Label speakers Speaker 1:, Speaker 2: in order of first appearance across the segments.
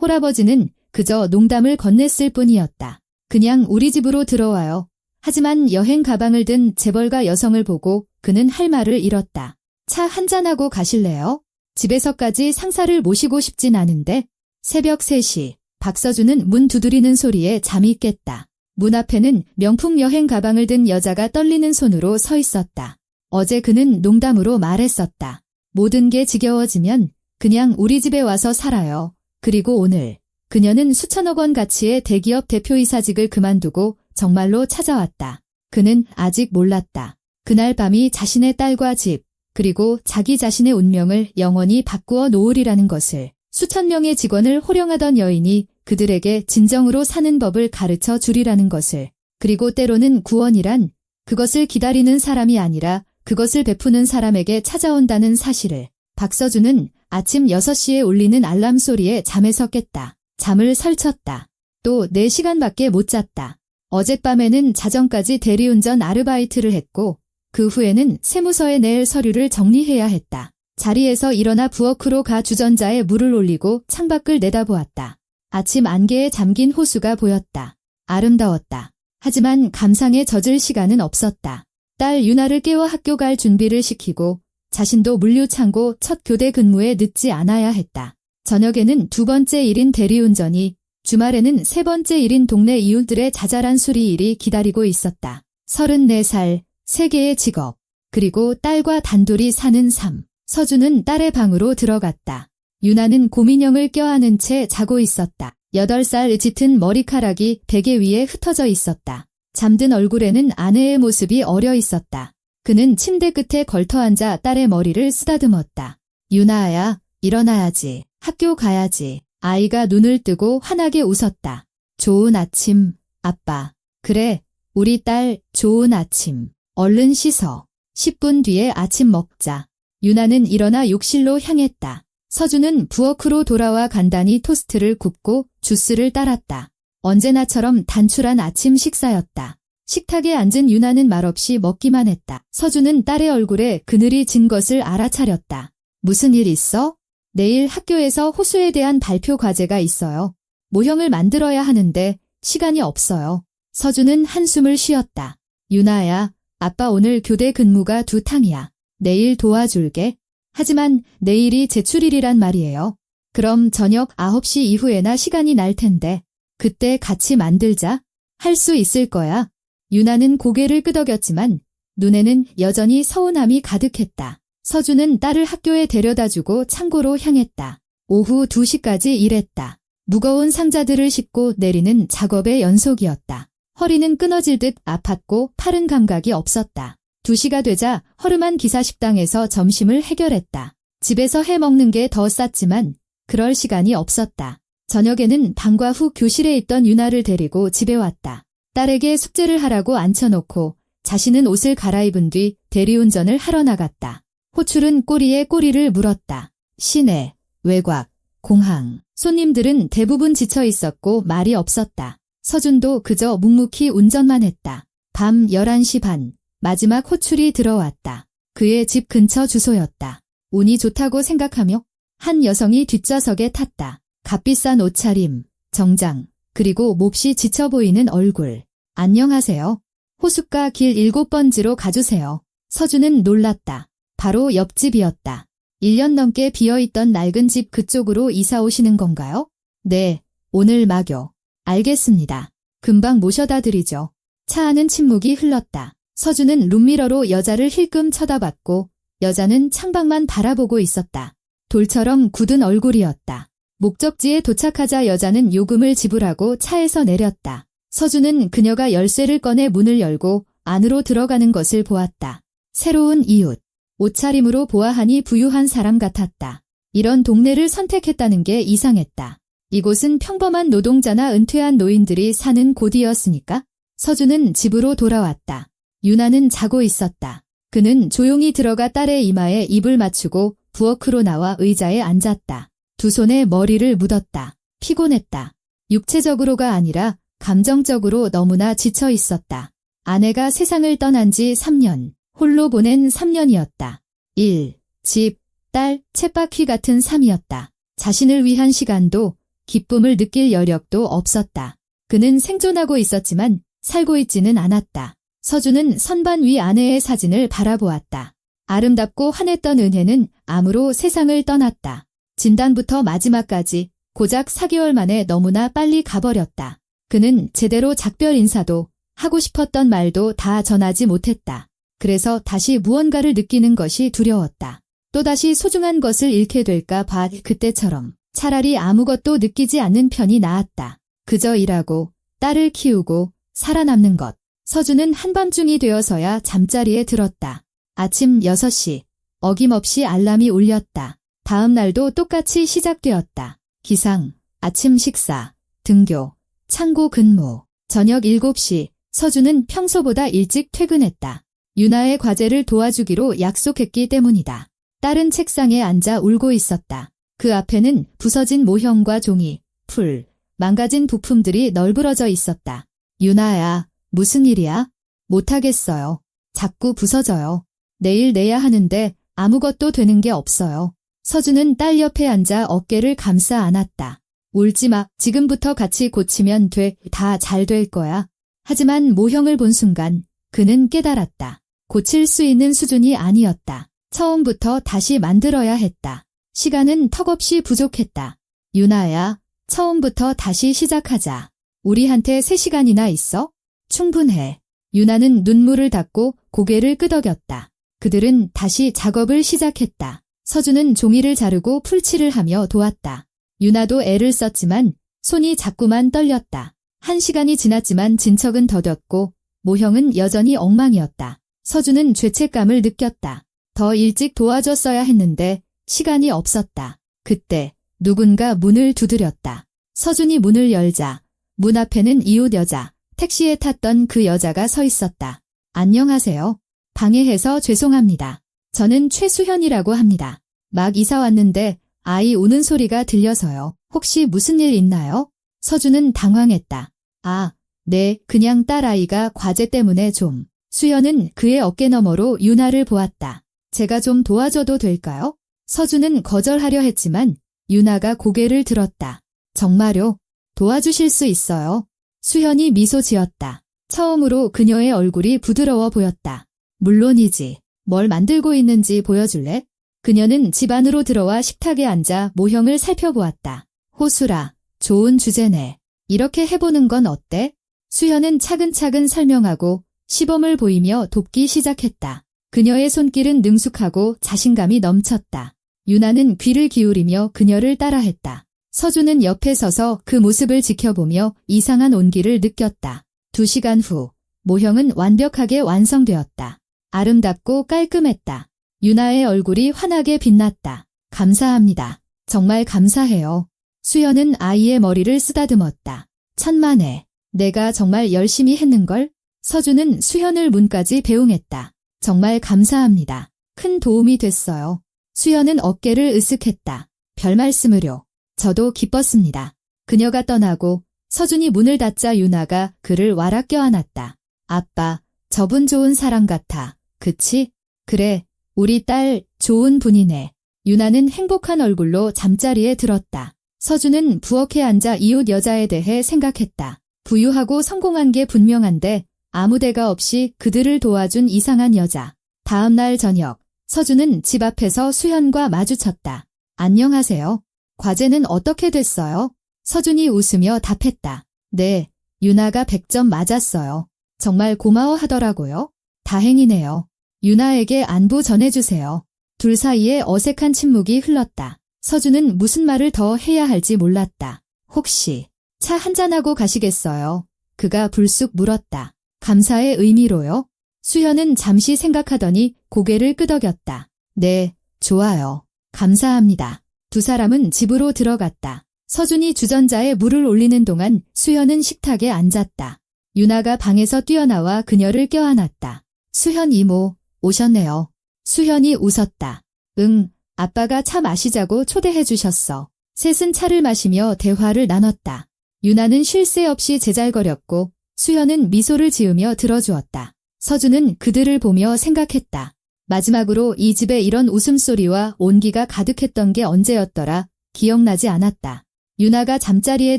Speaker 1: 홀아버지는 그저 농담을 건넸을 뿐이었다. 그냥 우리 집으로 들어와요. 하지만 여행 가방을 든 재벌가 여성을 보고 그는 할 말을 잃었다. 차 한잔하고 가실래요? 집에서까지 상사를 모시고 싶진 않은데. 새벽 3시, 박서준은 문 두드리는 소리에 잠이 깼다. 문 앞에는 명품 여행 가방을 든 여자가 떨리는 손으로 서 있었다. 어제 그는 농담으로 말했었다. 모든 게 지겨워지면 그냥 우리 집에 와서 살아요. 그리고 오늘 그녀는 수천억 원 가치의 대기업 대표이사직을 그만두고 정말로 찾아왔다. 그는 아직 몰랐다. 그날 밤이 자신의 딸과 집, 그리고 자기 자신의 운명을 영원히 바꾸어 놓으리라는 것을. 수천 명의 직원을 호령하던 여인이 그들에게 진정으로 사는 법을 가르쳐 주리라는 것을. 그리고 때로는 구원이란 그것을 기다리는 사람이 아니라 그것을 베푸는 사람에게 찾아온다는 사실을. 박서준은 아침 6시에 울리는 알람 소리에 잠에서 깼다. 잠을 설쳤다. 또 4시간밖에 못 잤다. 어젯밤에는 자정까지 대리운전 아르바이트를 했고 그 후에는 세무서에 낼 서류를 정리해야 했다. 자리에서 일어나 부엌으로 가 주전자에 물을 올리고 창밖을 내다보았다. 아침 안개에 잠긴 호수가 보였다. 아름다웠다. 하지만 감상에 젖을 시간은 없었다. 딸 유나를 깨워 학교 갈 준비를 시키고 자신도 물류창고 첫 교대 근무에 늦지 않아야 했다. 저녁에는 2번째 일인 대리운전이, 주말에는 3번째 일인 동네 이웃들의 자잘한 수리일이 기다리고 있었다. 34살, 3개의 직업, 그리고 딸과 단둘이 사는 삶. 서준은 딸의 방으로 들어갔다. 유나는 곰인형을 껴안은 채 자고 있었다. 8살 짙은 머리카락이 베개 위에 흩어져 있었다. 잠든 얼굴에는 아내의 모습이 어려 있었다. 그는 침대 끝에 걸터앉아 딸의 머리를 쓰다듬었다. 유나야, 일어나야지. 학교 가야지. 아이가 눈을 뜨고 환하게 웃었다. 좋은 아침, 아빠. 그래, 우리 딸, 좋은 아침. 얼른 씻어. 10분 뒤에 아침 먹자. 유나는 일어나 욕실로 향했다. 서준은 부엌으로 돌아와 간단히 토스트를 굽고 주스를 따랐다. 언제나처럼 단출한 아침 식사였다. 식탁에 앉은 유나는 말없이 먹기만 했다. 서준은 딸의 얼굴에 그늘이 진 것을 알아차렸다. 무슨 일 있어? 내일 학교에서 호수에 대한 발표 과제가 있어요. 모형을 만들어야 하는데 시간이 없어요. 서준은 한숨을 쉬었다. 유나야, 아빠 오늘 교대 근무가 2탕이야. 내일 도와줄게. 하지만 내일이 제출일이란 말이에요. 그럼 저녁 9시 이후에나 시간이 날 텐데 그때 같이 만들자. 할 수 있을 거야. 유나는 고개를 끄덕였지만 눈에는 여전히 서운함이 가득했다. 서준은 딸을 학교에 데려다주고 창고로 향했다. 오후 2시까지 일했다. 무거운 상자들을 싣고 내리는 작업의 연속이었다. 허리는 끊어질 듯 아팠고 팔은 감각이 없었다. 2시가 되자 허름한 기사식당에서 점심을 해결했다. 집에서 해먹는 게 더 쌌지만 그럴 시간이 없었다. 저녁에는 방과 후 교실에 있던 유나를 데리고 집에 왔다. 딸에게 숙제를 하라고 앉혀놓고 자신은 옷을 갈아입은 뒤 대리운전을 하러 나갔다. 호출은 꼬리에 꼬리를 물었다. 시내, 외곽, 공항. 손님들은 대부분 지쳐 있었고 말이 없었다. 서준도 그저 묵묵히 운전만 했다. 밤 11시 반. 마지막 호출이 들어왔다. 그의 집 근처 주소였다. 운이 좋다고 생각하며 한 여성이 뒷좌석에 탔다. 값비싼 옷차림, 정장, 그리고 몹시 지쳐 보이는 얼굴. 안녕하세요. 호숫가 길 7번지로 가주세요. 서준은 놀랐다. 바로 옆집이었다. 1년 넘게 비어있던 낡은 집 그쪽으로 이사 오시는 건가요? 네, 오늘 막요. 알겠습니다. 금방 모셔다 드리죠. 차 안은 침묵이 흘렀다. 서준은 룸미러로 여자를 힐끔 쳐다봤고 여자는 창밖만 바라보고 있었다. 돌처럼 굳은 얼굴이었다. 목적지에 도착하자 여자는 요금을 지불하고 차에서 내렸다. 서준은 그녀가 열쇠를 꺼내 문을 열고 안으로 들어가는 것을 보았다. 새로운 이웃. 옷차림으로 보아하니 부유한 사람 같았다. 이런 동네를 선택했다는 게 이상했다. 이곳은 평범한 노동자나 은퇴한 노인들이 사는 곳이었으니까. 서준은 집으로 돌아왔다. 유나는 자고 있었다. 그는 조용히 들어가 딸의 이마에 입을 맞추고 부엌으로 나와 의자에 앉았다. 두 손에 머리를 묻었다. 피곤했다. 육체적으로가 아니라 감정적으로 너무나 지쳐 있었다. 아내가 세상을 떠난 지 3년, 홀로 보낸 3년이었다. 일, 집, 딸, 쳇바퀴 같은 삶이었다. 자신을 위한 시간도, 기쁨을 느낄 여력도 없었다. 그는 생존하고 있었지만 살고 있지는 않았다. 서준은 선반 위 아내의 사진을 바라보았다. 아름답고 환했던 은혜는 암으로 세상을 떠났다. 진단부터 마지막까지 고작 4개월 만에 너무나 빨리 가버렸다. 그는 제대로 작별 인사도 하고 싶었던 말도 다 전하지 못했다. 그래서 다시 무언가를 느끼는 것이 두려웠다. 또다시 소중한 것을 잃게 될까 봐 그때처럼 차라리 아무것도 느끼지 않는 편이 나았다. 그저 일하고 딸을 키우고 살아남는 것. 서준은 한밤중이 되어서야 잠자리에 들었다. 아침 6시 어김없이 알람이 울렸다. 다음 날도 똑같이 시작되었다. 기상, 아침 식사, 등교, 창고 근무. 저녁 7시 서준은 평소보다 일찍 퇴근했다. 유나의 과제를 도와주기로 약속했기 때문이다. 딸은 책상에 앉아 울고 있었다. 그 앞에는 부서진 모형과 종이, 풀, 망가진 부품들이 널브러져 있었다. 유나야, 무슨 일이야? 못하겠어요. 자꾸 부서져요. 내일 내야 하는데 아무것도 되는 게 없어요. 서준은 딸 옆에 앉아 어깨를 감싸 안았다. 울지 마. 지금부터 같이 고치면 돼. 다 잘 될 거야. 하지만 모형을 본 순간 그는 깨달았다. 고칠 수 있는 수준이 아니었다. 처음부터 다시 만들어야 했다. 시간은 턱없이 부족했다. 유나야, 처음부터 다시 시작하자. 우리한테 3시간이나 있어? 충분해. 유나는 눈물을 닦고 고개를 끄덕였다. 그들은 다시 작업을 시작했다. 서준은 종이를 자르고 풀칠을 하며 도왔다. 유나도 애를 썼지만 손이 자꾸만 떨렸다. 1시간이 지났지만 진척은 더뎠고 모형은 여전히 엉망이었다. 서준은 죄책감을 느꼈다. 더 일찍 도와줬어야 했는데 시간이 없었다. 그때 누군가 문을 두드렸다. 서준이 문을 열자 문 앞에는 이웃 여자, 택시에 탔던 그 여자가 서 있었다. 안녕하세요. 방해해서 죄송합니다. 저는 최수현이라고 합니다. 막 이사 왔는데 아이 우는 소리가 들려서요. 혹시 무슨 일 있나요? 서준은 당황했다. 아, 네, 그냥 딸아이가 과제 때문에 좀. 수현은 그의 어깨너머로 유나를 보았다. 제가 좀 도와줘도 될까요? 서준은 거절하려 했지만 유나가 고개를 들었다. 정말요? 도와주실 수 있어요? 수현이 미소 지었다. 처음으로 그녀의 얼굴이 부드러워 보였다. 물론이지. 뭘 만들고 있는지 보여줄래? 그녀는 집 안으로 들어와 식탁에 앉아 모형을 살펴보았다. 호수라, 좋은 주제네. 이렇게 해보는 건 어때? 수현은 차근차근 설명하고 시범을 보이며 돕기 시작했다. 그녀의 손길은 능숙하고 자신감이 넘쳤다. 유나는 귀를 기울이며 그녀를 따라했다. 서준은 옆에 서서 그 모습을 지켜보며 이상한 온기를 느꼈다. 2시간 후, 모형은 완벽하게 완성되었다. 아름답고 깔끔했다. 유나의 얼굴이 환하게 빛났다. 감사합니다. 정말 감사해요. 수연은 아이의 머리를 쓰다듬었다. 천만에, 내가 정말 열심히 했는걸? 서준은 수현을 문까지 배웅했다. 정말 감사합니다. 큰 도움이 됐어요. 수연은 어깨를 으쓱했다. 별말씀을요. 저도 기뻤습니다. 그녀가 떠나고 서준이 문을 닫자 유나가 그를 와락 껴안았다. 아빠, 저분 좋은 사람 같아. 그치? 그래, 우리 딸 좋은 분이네. 유나는 행복한 얼굴로 잠자리에 들었다. 서준은 부엌에 앉아 이웃 여자에 대해 생각했다. 부유하고 성공한 게 분명한데 아무 데가 없이 그들을 도와준 이상한 여자. 다음 날 저녁, 서준은 집 앞에서 수현과 마주쳤다. 안녕하세요. 과제는 어떻게 됐어요? 서준이 웃으며 답했다. 네, 유나가 100점 맞았어요. 정말 고마워하더라고요. 다행이네요. 유나에게 안부 전해주세요. 둘 사이에 어색한 침묵이 흘렀다. 서준은 무슨 말을 더 해야 할지 몰랐다. 혹시 차 한잔하고 가시겠어요? 그가 불쑥 물었다. 감사의 의미로요? 수현은 잠시 생각하더니 고개를 끄덕였다. 네, 좋아요. 감사합니다. 두 사람은 집으로 들어갔다. 서준이 주전자에 물을 올리는 동안 수현은 식탁에 앉았다. 유나가 방에서 뛰어나와 그녀를 껴안았다. 수현 이모, 오셨네요. 수현이 웃었다. 응, 아빠가 차 마시자고 초대해 주셨어. 셋은 차를 마시며 대화를 나눴다. 유나는 쉴 새 없이 제잘거렸고 수현은 미소를 지으며 들어주었다. 서준은 그들을 보며 생각했다. 마지막으로 이 집에 이런 웃음소리와 온기가 가득했던 게 언제였더라? 기억나지 않았다. 유나가 잠자리에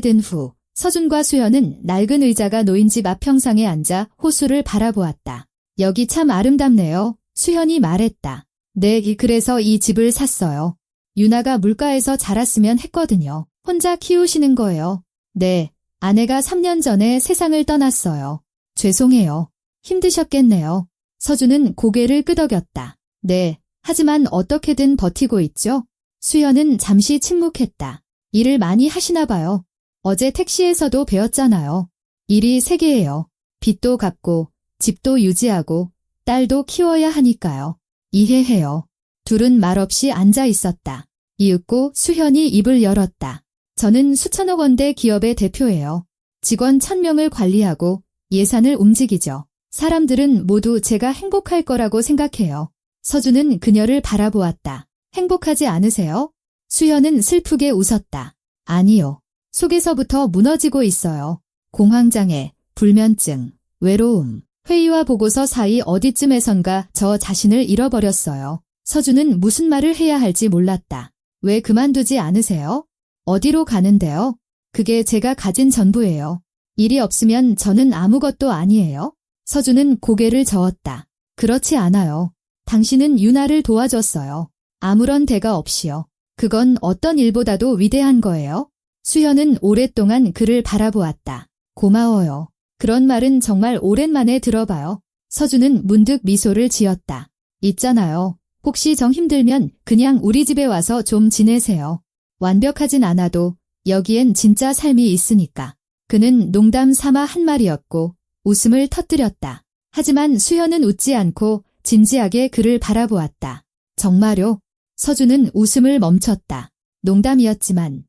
Speaker 1: 든 후 서준과 수연은 낡은 의자가 놓인 집 앞 평상에 앉아 호수를 바라보았다. 여기 참 아름답네요. 수연이 말했다. 네, 그래서 이 집을 샀어요. 유나가 물가에서 자랐으면 했거든요. 혼자 키우시는 거예요. 네, 아내가 3년 전에 세상을 떠났어요. 죄송해요. 힘드셨겠네요. 서준은 고개를 끄덕였다. 네, 하지만 어떻게든 버티고 있죠? 수연은 잠시 침묵했다. 일을 많이 하시나 봐요. 어제 택시에서도 배웠잖아요. 일이 3개예요. 빚도 갚고 집도 유지하고 딸도 키워야 하니까요. 이해해요. 둘은 말없이 앉아 있었다. 이윽고 수현이 입을 열었다. 저는 수천억 원대 기업의 대표예요. 직원 1000명을 관리하고 예산을 움직이죠. 사람들은 모두 제가 행복할 거라고 생각해요. 서준은 그녀를 바라보았다. 행복하지 않으세요? 수현은 슬프게 웃었다. 아니요. 속에서부터 무너지고 있어요. 공황장애, 불면증, 외로움, 회의와 보고서 사이 어디쯤에선가 저 자신을 잃어버렸어요. 서준은 무슨 말을 해야 할지 몰랐다. 왜 그만두지 않으세요? 어디로 가는데요? 그게 제가 가진 전부예요. 일이 없으면 저는 아무것도 아니에요. 서준은 고개를 저었다. 그렇지 않아요. 당신은 유나를 도와줬어요. 아무런 대가 없이요. 그건 어떤 일보다도 위대한 거예요. 수현은 오랫동안 그를 바라보았다. 고마워요. 그런 말은 정말 오랜만에 들어봐요. 서준은 문득 미소를 지었다. 있잖아요. 혹시 정 힘들면 그냥 우리 집에 와서 좀 지내세요. 완벽하진 않아도 여기엔 진짜 삶이 있으니까. 그는 농담 삼아 한 말이었고 웃음을 터뜨렸다. 하지만 수현은 웃지 않고 진지하게 그를 바라보았다. 정말요? 서준은 웃음을 멈췄다. 농담이었지만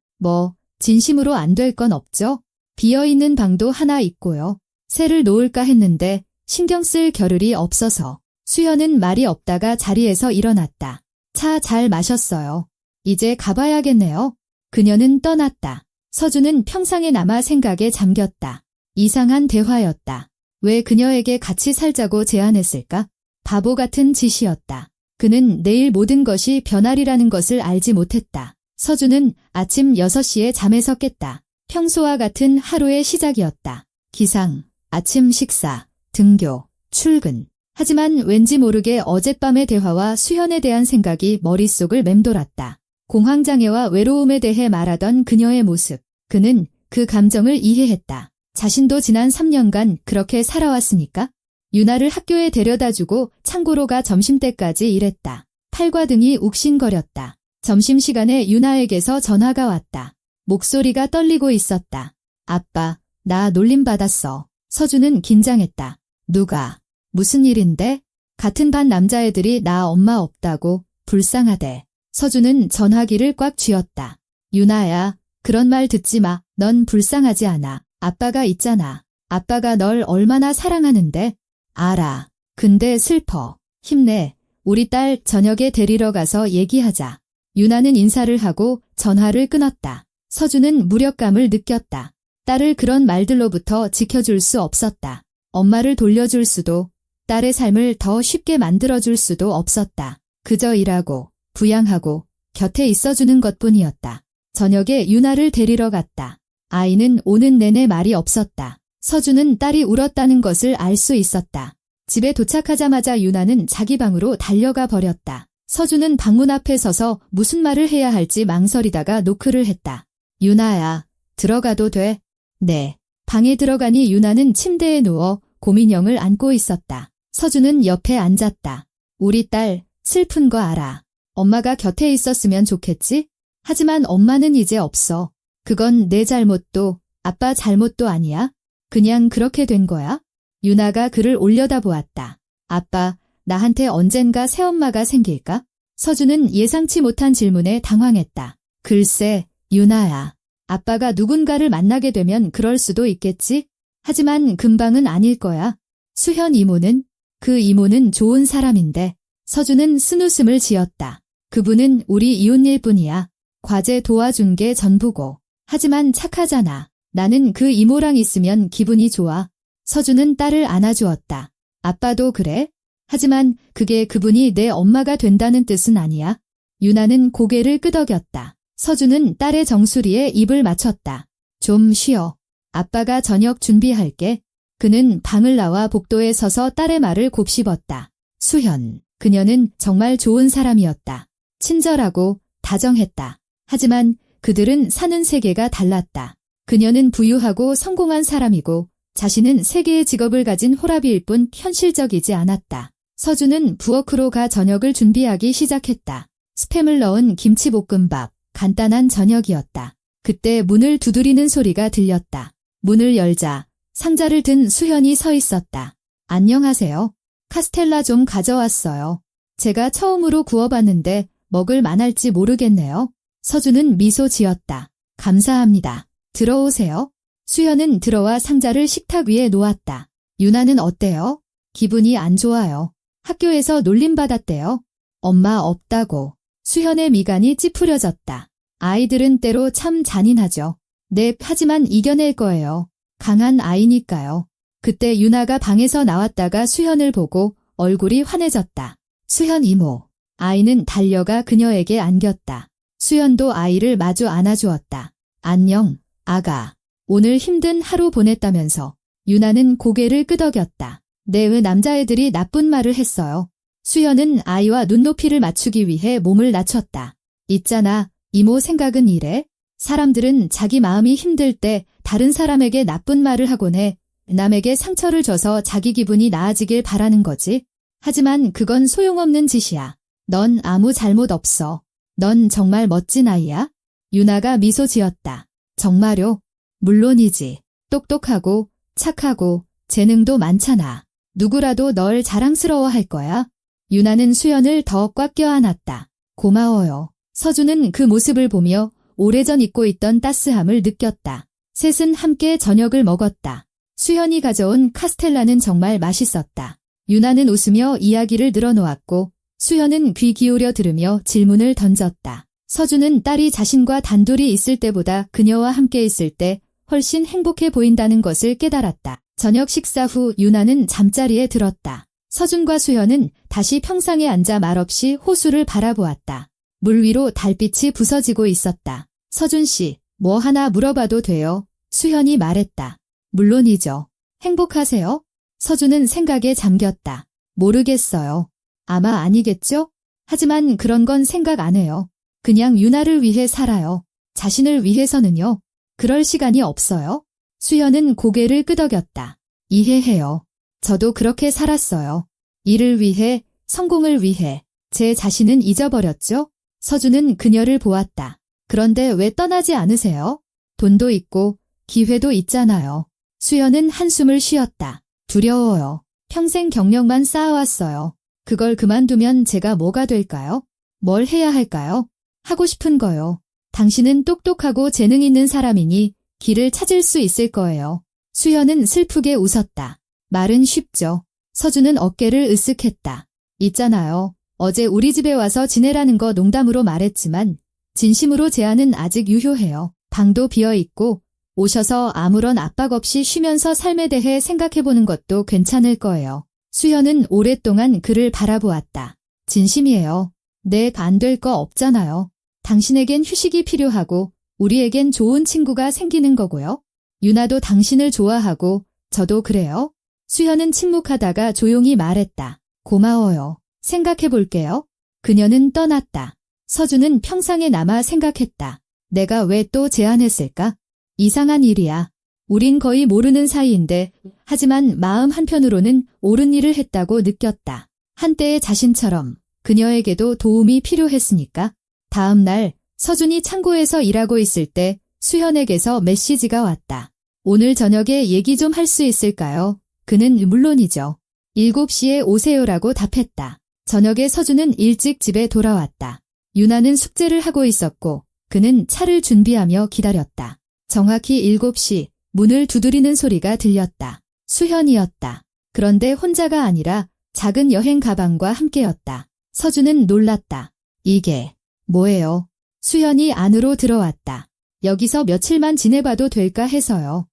Speaker 1: 진심으로 안 될 건 없죠? 비어있는 방도 하나 있고요. 새를 놓을까 했는데 신경 쓸 겨를이 없어서. 수현은 말이 없다가 자리에서 일어났다. 차 잘 마셨어요. 이제 가봐야겠네요. 그녀는 떠났다. 서준은 평상에 남아 생각에 잠겼다. 이상한 대화였다. 왜 그녀에게 같이 살자고 제안했을까? 바보 같은 짓이었다. 그는 내일 모든 것이 변하리라는 것을 알지 못했다. 서준은 아침 6시에 잠에서 깼다. 평소와 같은 하루의 시작이었다. 기상, 아침 식사, 등교, 출근. 하지만 왠지 모르게 어젯밤의 대화와 수현에 대한 생각이 머릿속을 맴돌았다. 공황장애와 외로움에 대해 말하던 그녀의 모습. 그는 그 감정을 이해했다. 자신도 지난 3년간 그렇게 살아왔으니까. 유나를 학교에 데려다주고 창고로 가 점심때까지 일했다. 팔과 등이 욱신거렸다. 점심시간에 유나에게서 전화가 왔다. 목소리가 떨리고 있었다. 아빠, 나 놀림받았어. 서준은 긴장했다. 누가? 무슨 일인데? 같은 반 남자애들이 나 엄마 없다고 불쌍하대. 서준은 전화기를 꽉 쥐었다. 유나야, 그런 말 듣지 마. 넌 불쌍하지 않아. 아빠가 있잖아. 아빠가 널 얼마나 사랑하는데. 알아. 근데 슬퍼. 힘내. 우리 딸 저녁에 데리러 가서 얘기하자. 유나는 인사를 하고 전화를 끊었다. 서준은 무력감을 느꼈다. 딸을 그런 말들로부터 지켜줄 수 없었다. 엄마를 돌려줄 수도, 딸의 삶을 더 쉽게 만들어줄 수도 없었다. 그저 일하고, 부양하고, 곁에 있어주는 것뿐이었다. 저녁에 유나를 데리러 갔다. 아이는 오는 내내 말이 없었다. 서준은 딸이 울었다는 것을 알 수 있었다. 집에 도착하자마자 유나는 자기 방으로 달려가 버렸다. 서준은 방문 앞에 서서 무슨 말을 해야 할지 망설이다가 노크를 했다. 유나야, 들어가도 돼? 네. 방에 들어가니 유나는 침대에 누워 고민형을 안고 있었다. 서준은 옆에 앉았다. 우리 딸, 슬픈 거 알아. 엄마가 곁에 있었으면 좋겠지? 하지만 엄마는 이제 없어. 그건 내 잘못도 아빠 잘못도 아니야. 그냥 그렇게 된 거야. 유나가 그를 올려다보았다. 아빠, 나한테 언젠가 새엄마가 생길까? 서준은 예상치 못한 질문에 당황했다. 글쎄, 유나야. 아빠가 누군가를 만나게 되면 그럴 수도 있겠지? 하지만 금방은 아닐 거야. 수현 이모는? 그 이모는 좋은 사람인데. 서준은 쓴웃음을 지었다. 그분은 우리 이웃일 뿐이야. 과제 도와준 게 전부고. 하지만 착하잖아. 나는 그 이모랑 있으면 기분이 좋아. 서준은 딸을 안아주었다. 아빠도 그래? 하지만 그게 그분이 내 엄마가 된다는 뜻은 아니야. 유나는 고개를 끄덕였다. 서준은 딸의 정수리에 입을 맞췄다. 좀 쉬어. 아빠가 저녁 준비할게. 그는 방을 나와 복도에 서서 딸의 말을 곱씹었다. 수현, 그녀는 정말 좋은 사람이었다. 친절하고 다정했다. 하지만 그들은 사는 세계가 달랐다. 그녀는 부유하고 성공한 사람이고 자신은 세 개의 직업을 가진 호라비일 뿐 현실적이지 않았다. 서준은 부엌으로 가 저녁을 준비하기 시작했다. 스팸을 넣은 김치볶음밥, 간단한 저녁이었다. 그때 문을 두드리는 소리가 들렸다. 문을 열자 상자를 든 수현이 서 있었다. 안녕하세요. 카스텔라 좀 가져왔어요. 제가 처음으로 구워봤는데 먹을 만할지 모르겠네요. 서준은 미소 지었다. 감사합니다. 들어오세요. 수현은 들어와 상자를 식탁 위에 놓았다. 유나는 어때요? 기분이 안 좋아요. 학교에서 놀림받았대요. 엄마 없다고. 수현의 미간이 찌푸려졌다. 아이들은 때로 참 잔인하죠. 네, 하지만 이겨낼 거예요. 강한 아이니까요. 그때 유나가 방에서 나왔다가 수현을 보고 얼굴이 환해졌다. 수현 이모. 아이는 달려가 그녀에게 안겼다. 수현도 아이를 마주 안아주었다. 안녕, 아가. 오늘 힘든 하루 보냈다면서. 유나는 고개를 끄덕였다. 네, 왜 남자애들이 나쁜 말을 했어요. 수현은 아이와 눈높이를 맞추기 위해 몸을 낮췄다. 있잖아, 이모 생각은 이래. 사람들은 자기 마음이 힘들 때 다른 사람에게 나쁜 말을 하곤 해. 남에게 상처를 줘서 자기 기분이 나아지길 바라는 거지. 하지만 그건 소용없는 짓이야. 넌 아무 잘못 없어. 넌 정말 멋진 아이야. 유나가 미소 지었다. 정말요? 물론이지. 똑똑하고 착하고 재능도 많잖아. 누구라도 널 자랑스러워할 거야. 유나는 수연을 더 꽉 껴안았다. 고마워요. 서준은 그 모습을 보며 오래전 잊고 있던 따스함을 느꼈다. 셋은 함께 저녁을 먹었다. 수현이 가져온 카스텔라는 정말 맛있었다. 유나는 웃으며 이야기를 늘어놓았고 수현은 귀 기울여 들으며 질문을 던졌다. 서준은 딸이 자신과 단둘이 있을 때보다 그녀와 함께 있을 때 훨씬 행복해 보인다는 것을 깨달았다. 저녁 식사 후 유나는 잠자리에 들었다. 서준과 수현은 다시 평상에 앉아 말없이 호수를 바라보았다. 물 위로 달빛이 부서지고 있었다. 서준 씨, 뭐 하나 물어봐도 돼요? 수현이 말했다. 물론이죠. 행복하세요? 서준은 생각에 잠겼다. 모르겠어요. 아마 아니겠죠? 하지만 그런 건 생각 안 해요. 그냥 유나를 위해 살아요. 자신을 위해서는요. 그럴 시간이 없어요. 수현은 고개를 끄덕였다. 이해해요. 저도 그렇게 살았어요. 일을 위해, 성공을 위해. 제 자신은 잊어버렸죠? 서준은 그녀를 보았다. 그런데 왜 떠나지 않으세요? 돈도 있고 기회도 있잖아요. 수연은 한숨을 쉬었다. 두려워요. 평생 경력만 쌓아왔어요. 그걸 그만두면 제가 뭐가 될까요? 뭘 해야 할까요? 하고 싶은 거요. 당신은 똑똑하고 재능 있는 사람이니 길을 찾을 수 있을 거예요. 수연은 슬프게 웃었다. 말은 쉽죠. 서준은 어깨를 으쓱했다. 있잖아요. 어제 우리 집에 와서 지내라는 거 농담으로 말했지만 진심으로 제안은 아직 유효해요. 방도 비어있고 오셔서 아무런 압박 없이 쉬면서 삶에 대해 생각해보는 것도 괜찮을 거예요. 수현은 오랫동안 그를 바라보았다. 진심이에요. 네, 안 될 거 없잖아요. 당신에겐 휴식이 필요하고 우리에겐 좋은 친구가 생기는 거고요. 유나도 당신을 좋아하고 저도 그래요. 수현은 침묵하다가 조용히 말했다. 고마워요. 생각해볼게요. 그녀는 떠났다. 서준은 평상에 남아 생각했다. 내가 왜 또 제안했을까? 이상한 일이야. 우린 거의 모르는 사이인데 하지만 마음 한편으로는 옳은 일을 했다고 느꼈다. 한때의 자신처럼 그녀에게도 도움이 필요했으니까. 다음 날 서준이 창고에서 일하고 있을 때 수현에게서 메시지가 왔다. 오늘 저녁에 얘기 좀 할 수 있을까요? 그는 물론이죠. 7시에 오세요라고 답했다. 저녁에 서준은 일찍 집에 돌아왔다. 유나는 숙제를 하고 있었고 그는 차를 준비하며 기다렸다. 정확히 7시 문을 두드리는 소리가 들렸다. 수현이었다. 그런데 혼자가 아니라 작은 여행 가방과 함께였다. 서준은 놀랐다. 이게 뭐예요? 수현이 안으로 들어왔다. 여기서 며칠만 지내봐도 될까 해서요.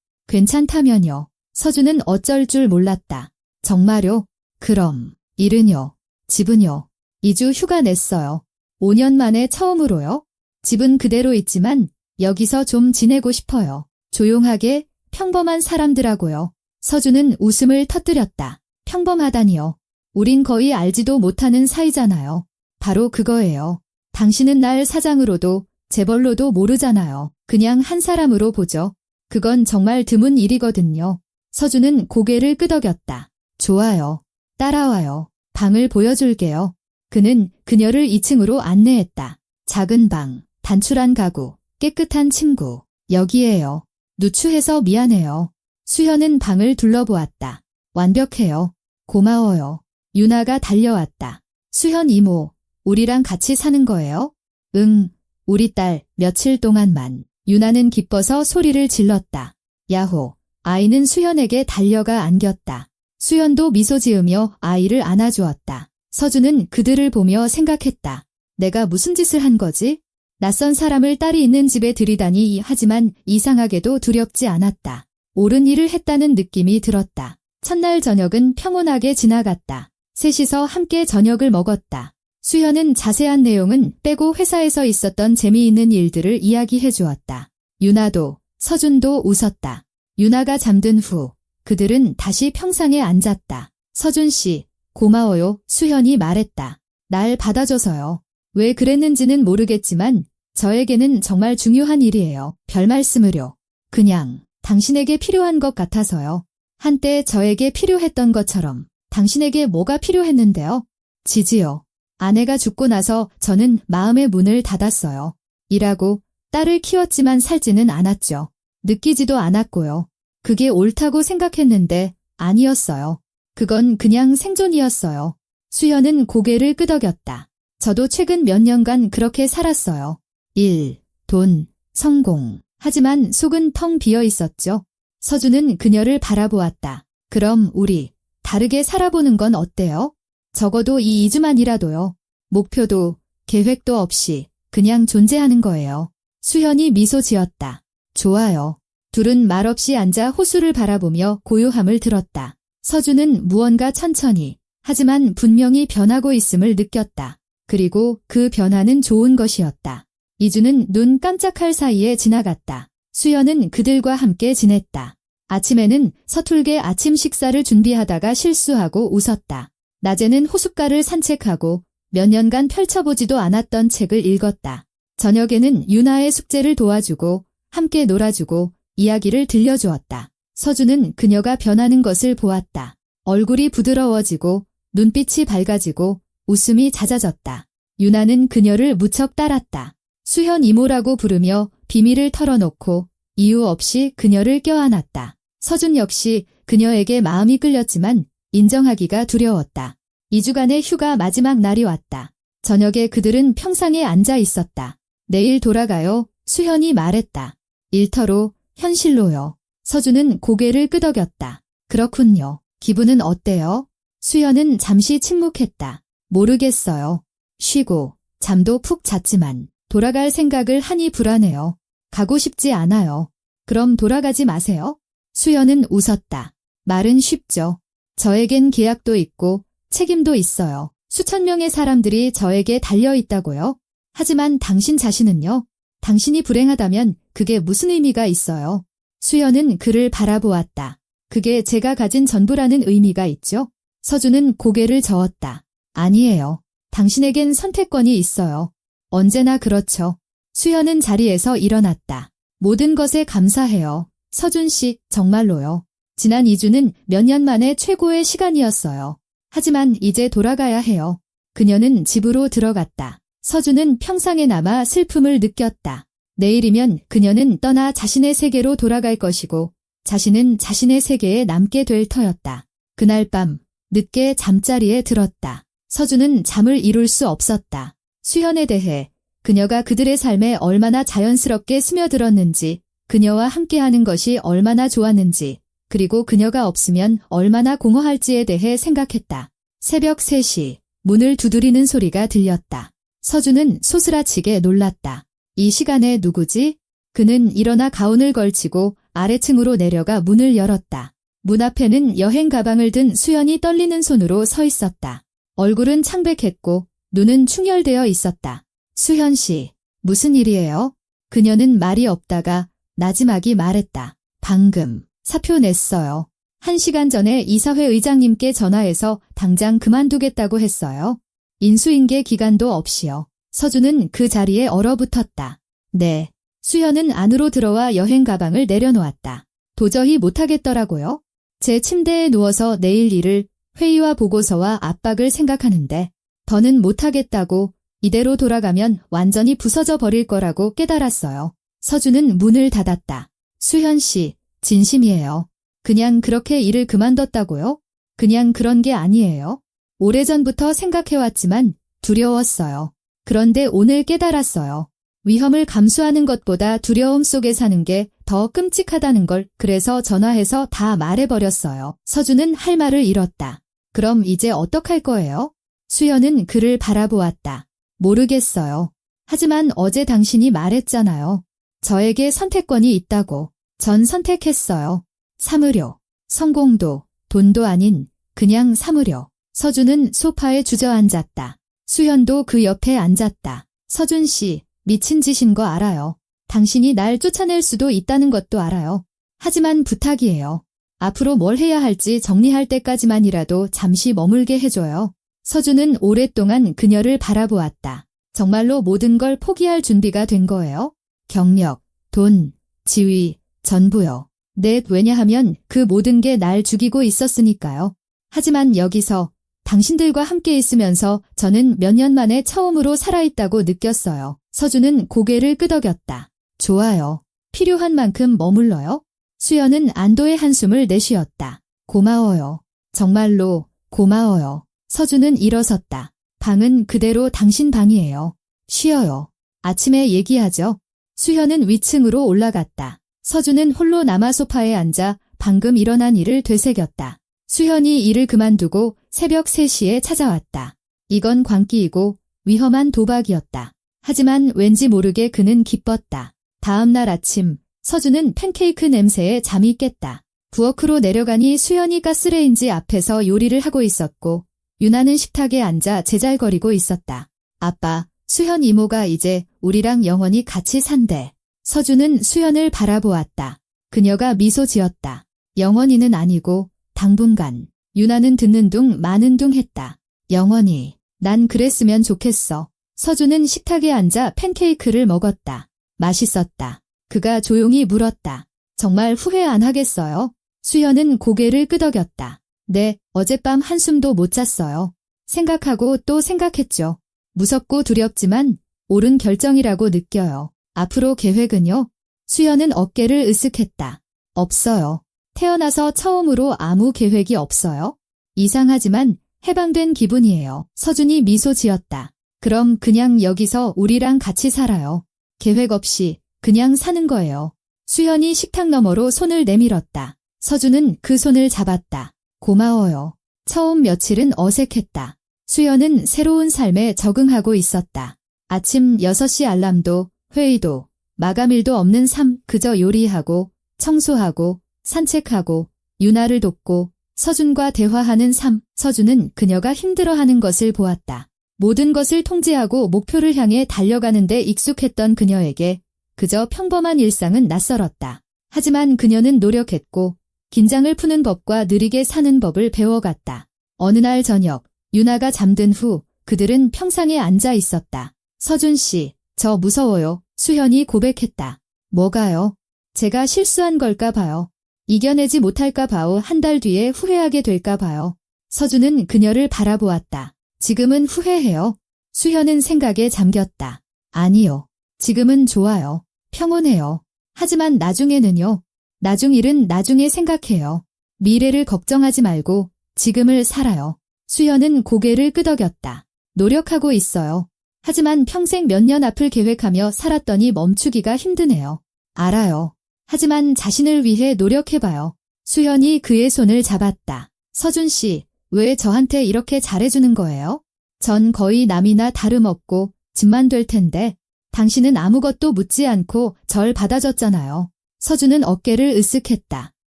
Speaker 1: 괜찮다면요. 서준은 어쩔 줄 몰랐다. 정말요? 그럼 일은요? 집은요? 2주 휴가 냈어요. 5년 만에 처음으로요? 집은 그대로 있지만 여기서 좀 지내고 싶어요. 조용하게 평범한 사람들하고요. 서준은 웃음을 터뜨렸다. 평범하다니요. 우린 거의 알지도 못하는 사이잖아요. 바로 그거예요. 당신은 날 사장으로도 재벌로도 모르잖아요. 그냥 한 사람으로 보죠. 그건 정말 드문 일이거든요. 서준은 고개를 끄덕였다. 좋아요. 따라와요. 방을 보여줄게요. 그는 그녀를 2층으로 안내했다. 작은 방, 단출한 가구, 깨끗한 침구. 여기에요. 누추해서 미안해요. 수현은 방을 둘러보았다. 완벽해요. 고마워요. 유나가 달려왔다. 수현 이모, 우리랑 같이 사는 거예요? 응, 우리 딸 며칠 동안만. 유나는 기뻐서 소리를 질렀다. 야호. 아이는 수현에게 달려가 안겼다. 수현도 미소 지으며 아이를 안아주었다. 서준은 그들을 보며 생각했다. 내가 무슨 짓을 한 거지? 낯선 사람을 딸이 있는 집에 들이다니. 하지만 이상하게도 두렵지 않았다. 옳은 일을 했다는 느낌이 들었다. 첫날 저녁은 평온하게 지나갔다. 셋이서 함께 저녁을 먹었다. 수현은 자세한 내용은 빼고 회사에서 있었던 재미있는 일들을 이야기해 주었다. 유나도, 서준도 웃었다. 유나가 잠든 후 그들은 다시 평상에 앉았다. 서준 씨, 고마워요. 수현이 말했다. 날 받아줘서요. 왜 그랬는지는 모르겠지만 저에게는 정말 중요한 일이에요. 별 말씀을요. 그냥 당신에게 필요한 것 같아서요. 한때 저에게 필요했던 것처럼. 당신에게 뭐가 필요했는데요? 지지요. 아내가 죽고 나서 저는 마음의 문을 닫았어요. 일하고 딸을 키웠지만 살지는 않았죠. 느끼지도 않았고요. 그게 옳다고 생각했는데 아니었어요. 그건 그냥 생존이었어요. 수현은 고개를 끄덕였다. 저도 최근 몇 년간 그렇게 살았어요. 일, 돈, 성공. 하지만 속은 텅 비어 있었죠. 서준은 그녀를 바라보았다. 그럼 우리 다르게 살아보는 건 어때요? 적어도 이 2주만이라도요. 목표도 계획도 없이 그냥 존재하는 거예요. 수현이 미소 지었다. 좋아요. 둘은 말없이 앉아 호수를 바라보며 고요함을 들었다. 서준은 무언가 천천히 하지만 분명히 변하고 있음을 느꼈다. 그리고 그 변화는 좋은 것이었다. 2주는 눈 깜짝할 사이에 지나갔다. 수현은 그들과 함께 지냈다. 아침에는 서툴게 아침 식사를 준비하다가 실수하고 웃었다. 낮에는 호숫가를 산책하고 몇 년간 펼쳐보지도 않았던 책을 읽었다. 저녁에는 유나의 숙제를 도와주고 함께 놀아주고 이야기를 들려주었다. 서준은 그녀가 변하는 것을 보았다. 얼굴이 부드러워지고 눈빛이 밝아지고 웃음이 잦아졌다. 유나는 그녀를 무척 따랐다. 수현 이모라고 부르며 비밀을 털어놓고 이유 없이 그녀를 껴안았다. 서준 역시 그녀에게 마음이 끌렸지만 인정하기가 두려웠다. 2주간의 휴가 마지막 날이 왔다. 저녁에 그들은 평상에 앉아 있었다. 내일 돌아가요. 수현이 말했다. 일터로, 현실로요. 서준은 고개를 끄덕였다. 그렇군요. 기분은 어때요? 수현은 잠시 침묵했다. 모르겠어요. 쉬고 잠도 푹 잤지만 돌아갈 생각을 하니 불안해요. 가고 싶지 않아요. 그럼 돌아가지 마세요. 수현은 웃었다. 말은 쉽죠. 저에겐 계약도 있고 책임도 있어요. 수천 명의 사람들이 저에게 달려 있다고요. 하지만 당신 자신은요? 당신이 불행하다면 그게 무슨 의미가 있어요? 수현은 그를 바라보았다. 그게 제가 가진 전부라는 의미가 있죠? 서준은 고개를 저었다. 아니에요. 당신에겐 선택권이 있어요. 언제나 그렇죠. 수현은 자리에서 일어났다. 모든 것에 감사해요. 서준 씨, 정말로요. 지난 2주는 몇 년 만에 최고의 시간이었어요. 하지만 이제 돌아가야 해요. 그녀는 집으로 들어갔다. 서준은 평상에 남아 슬픔을 느꼈다. 내일이면 그녀는 떠나 자신의 세계로 돌아갈 것이고 자신은 자신의 세계에 남게 될 터였다. 그날 밤 늦게 잠자리에 들었다. 서준은 잠을 이룰 수 없었다. 수현에 대해 그녀가 그들의 삶에 얼마나 자연스럽게 스며들었는지, 그녀와 함께하는 것이 얼마나 좋았는지, 그리고 그녀가 없으면 얼마나 공허할지에 대해 생각했다. 새벽 3시 문을 두드리는 소리가 들렸다. 서준은 소스라치게 놀랐다. 이 시간에 누구지? 그는 일어나 가운을 걸치고 아래층으로 내려가 문을 열었다. 문 앞에는 여행 가방을 든 수연이 떨리는 손으로 서 있었다. 얼굴은 창백했고 눈은 충혈되어 있었다. 수현 씨, 무슨 일이에요? 그녀는 말이 없다가 나지막이 말했다. 방금 사표 냈어요. 1시간 전에 이사회 의장님께 전화해서 당장 그만두겠다고 했어요. 인수인계 기간도 없이요. 서준은 그 자리에 얼어붙었다. 네. 수현은 안으로 들어와 여행 가방을 내려놓았다. 도저히 못하겠더라고요. 제 침대에 누워서 내일 일을, 회의와 보고서와 압박을 생각하는데 더는 못하겠다고 이대로 돌아가면 완전히 부서져 버릴 거라고 깨달았어요. 서준은 문을 닫았다. 수현 씨, 진심이에요. 그냥 그렇게 일을 그만뒀다고요? 그냥 그런 게 아니에요. 오래전부터 생각해왔지만 두려웠어요. 그런데 오늘 깨달았어요. 위험을 감수하는 것보다 두려움 속에 사는 게 더 끔찍하다는 걸. 그래서 전화해서 다 말해버렸어요. 서준은 할 말을 잃었다. 그럼 이제 어떡할 거예요? 수연은 그를 바라보았다. 모르겠어요. 하지만 어제 당신이 말했잖아요. 저에게 선택권이 있다고. 전 선택했어요. 사무료, 성공도, 돈도 아닌 그냥 사무료. 서준은 소파에 주저앉았다. 수현도 그 옆에 앉았다. 서준 씨, 미친 짓인 거 알아요. 당신이 날 쫓아낼 수도 있다는 것도 알아요. 하지만 부탁이에요. 앞으로 뭘 해야 할지 정리할 때까지만이라도 잠시 머물게 해줘요. 서준은 오랫동안 그녀를 바라보았다. 정말로 모든 걸 포기할 준비가 된 거예요? 경력, 돈, 지위, 전부요. 네, 왜냐하면 그 모든 게 날 죽이고 있었으니까요. 하지만 여기서 당신들과 함께 있으면서 저는 몇 년 만에 처음으로 살아있다고 느꼈어요. 서준은 고개를 끄덕였다. 좋아요. 필요한 만큼 머물러요. 수연은 안도의 한숨을 내쉬었다. 고마워요. 정말로 고마워요. 서준은 일어섰다. 방은 그대로 당신 방이에요. 쉬어요. 아침에 얘기하죠. 수현은 위층으로 올라갔다. 서준은 홀로 남아 소파에 앉아 방금 일어난 일을 되새겼다. 수현이 일을 그만두고 새벽 3시에 찾아왔다. 이건 광기이고 위험한 도박이었다. 하지만 왠지 모르게 그는 기뻤다. 다음 날 아침, 서준은 팬케이크 냄새에 잠이 깼다. 부엌으로 내려가니 수현이 가스레인지 앞에서 요리를 하고 있었고 유나는 식탁에 앉아 제잘거리고 있었다. 아빠, 수현 이모가 이제 우리랑 영원히 같이 산대. 서준은 수현을 바라보았다. 그녀가 미소 지었다. 영원히는 아니고 당분간. 유나는 듣는 둥 마는 둥 했다. 영원히. 난 그랬으면 좋겠어. 서준은 식탁에 앉아 팬케이크를 먹었다. 맛있었다. 그가 조용히 물었다. 정말 후회 안 하겠어요? 수현은 고개를 끄덕였다. 네, 어젯밤 한숨도 못 잤어요. 생각하고 또 생각했죠. 무섭고 두렵지만 옳은 결정이라고 느껴요. 앞으로 계획은요? 수현은 어깨를 으쓱했다. 없어요. 태어나서 처음으로 아무 계획이 없어요. 이상하지만 해방된 기분이에요. 서준이 미소 지었다. 그럼 그냥 여기서 우리랑 같이 살아요. 계획 없이 그냥 사는 거예요. 수현이 식탁 너머로 손을 내밀었다. 서준은 그 손을 잡았다. 고마워요. 처음 며칠은 어색했다. 수현은 새로운 삶에 적응하고 있었다. 아침 6시 알람도, 회의도, 마감일도 없는 삶, 그저 요리하고, 청소하고, 산책하고, 유나를 돕고, 서준과 대화하는 삶. 서준은 그녀가 힘들어하는 것을 보았다. 모든 것을 통제하고 목표를 향해 달려가는데 익숙했던 그녀에게 그저 평범한 일상은 낯설었다. 하지만 그녀는 노력했고 긴장을 푸는 법과 느리게 사는 법을 배워갔다. 어느 날 저녁, 유나가 잠든 후 그들은 평상에 앉아 있었다. 서준 씨, 저 무서워요. 수현이 고백했다. 뭐가요? 제가 실수한 걸까 봐요. 이겨내지 못할까 봐요. 한 달 뒤에 후회하게 될까 봐요. 서준은 그녀를 바라보았다. 지금은 후회해요. 수현은 생각에 잠겼다. 아니요. 지금은 좋아요. 평온해요. 하지만 나중에는요. 나중 일은 나중에 생각해요. 미래를 걱정하지 말고 지금을 살아요. 수현은 고개를 끄덕였다. 노력하고 있어요. 하지만 평생 몇 년 앞을 계획하며 살았더니 멈추기가 힘드네요. 알아요. 하지만 자신을 위해 노력해봐요. 수현이 그의 손을 잡았다. 서준 씨, 왜 저한테 이렇게 잘해주는 거예요? 전 거의 남이나 다름없고 집만 될 텐데 당신은 아무것도 묻지 않고 절 받아줬잖아요. 서준은 어깨를 으쓱했다.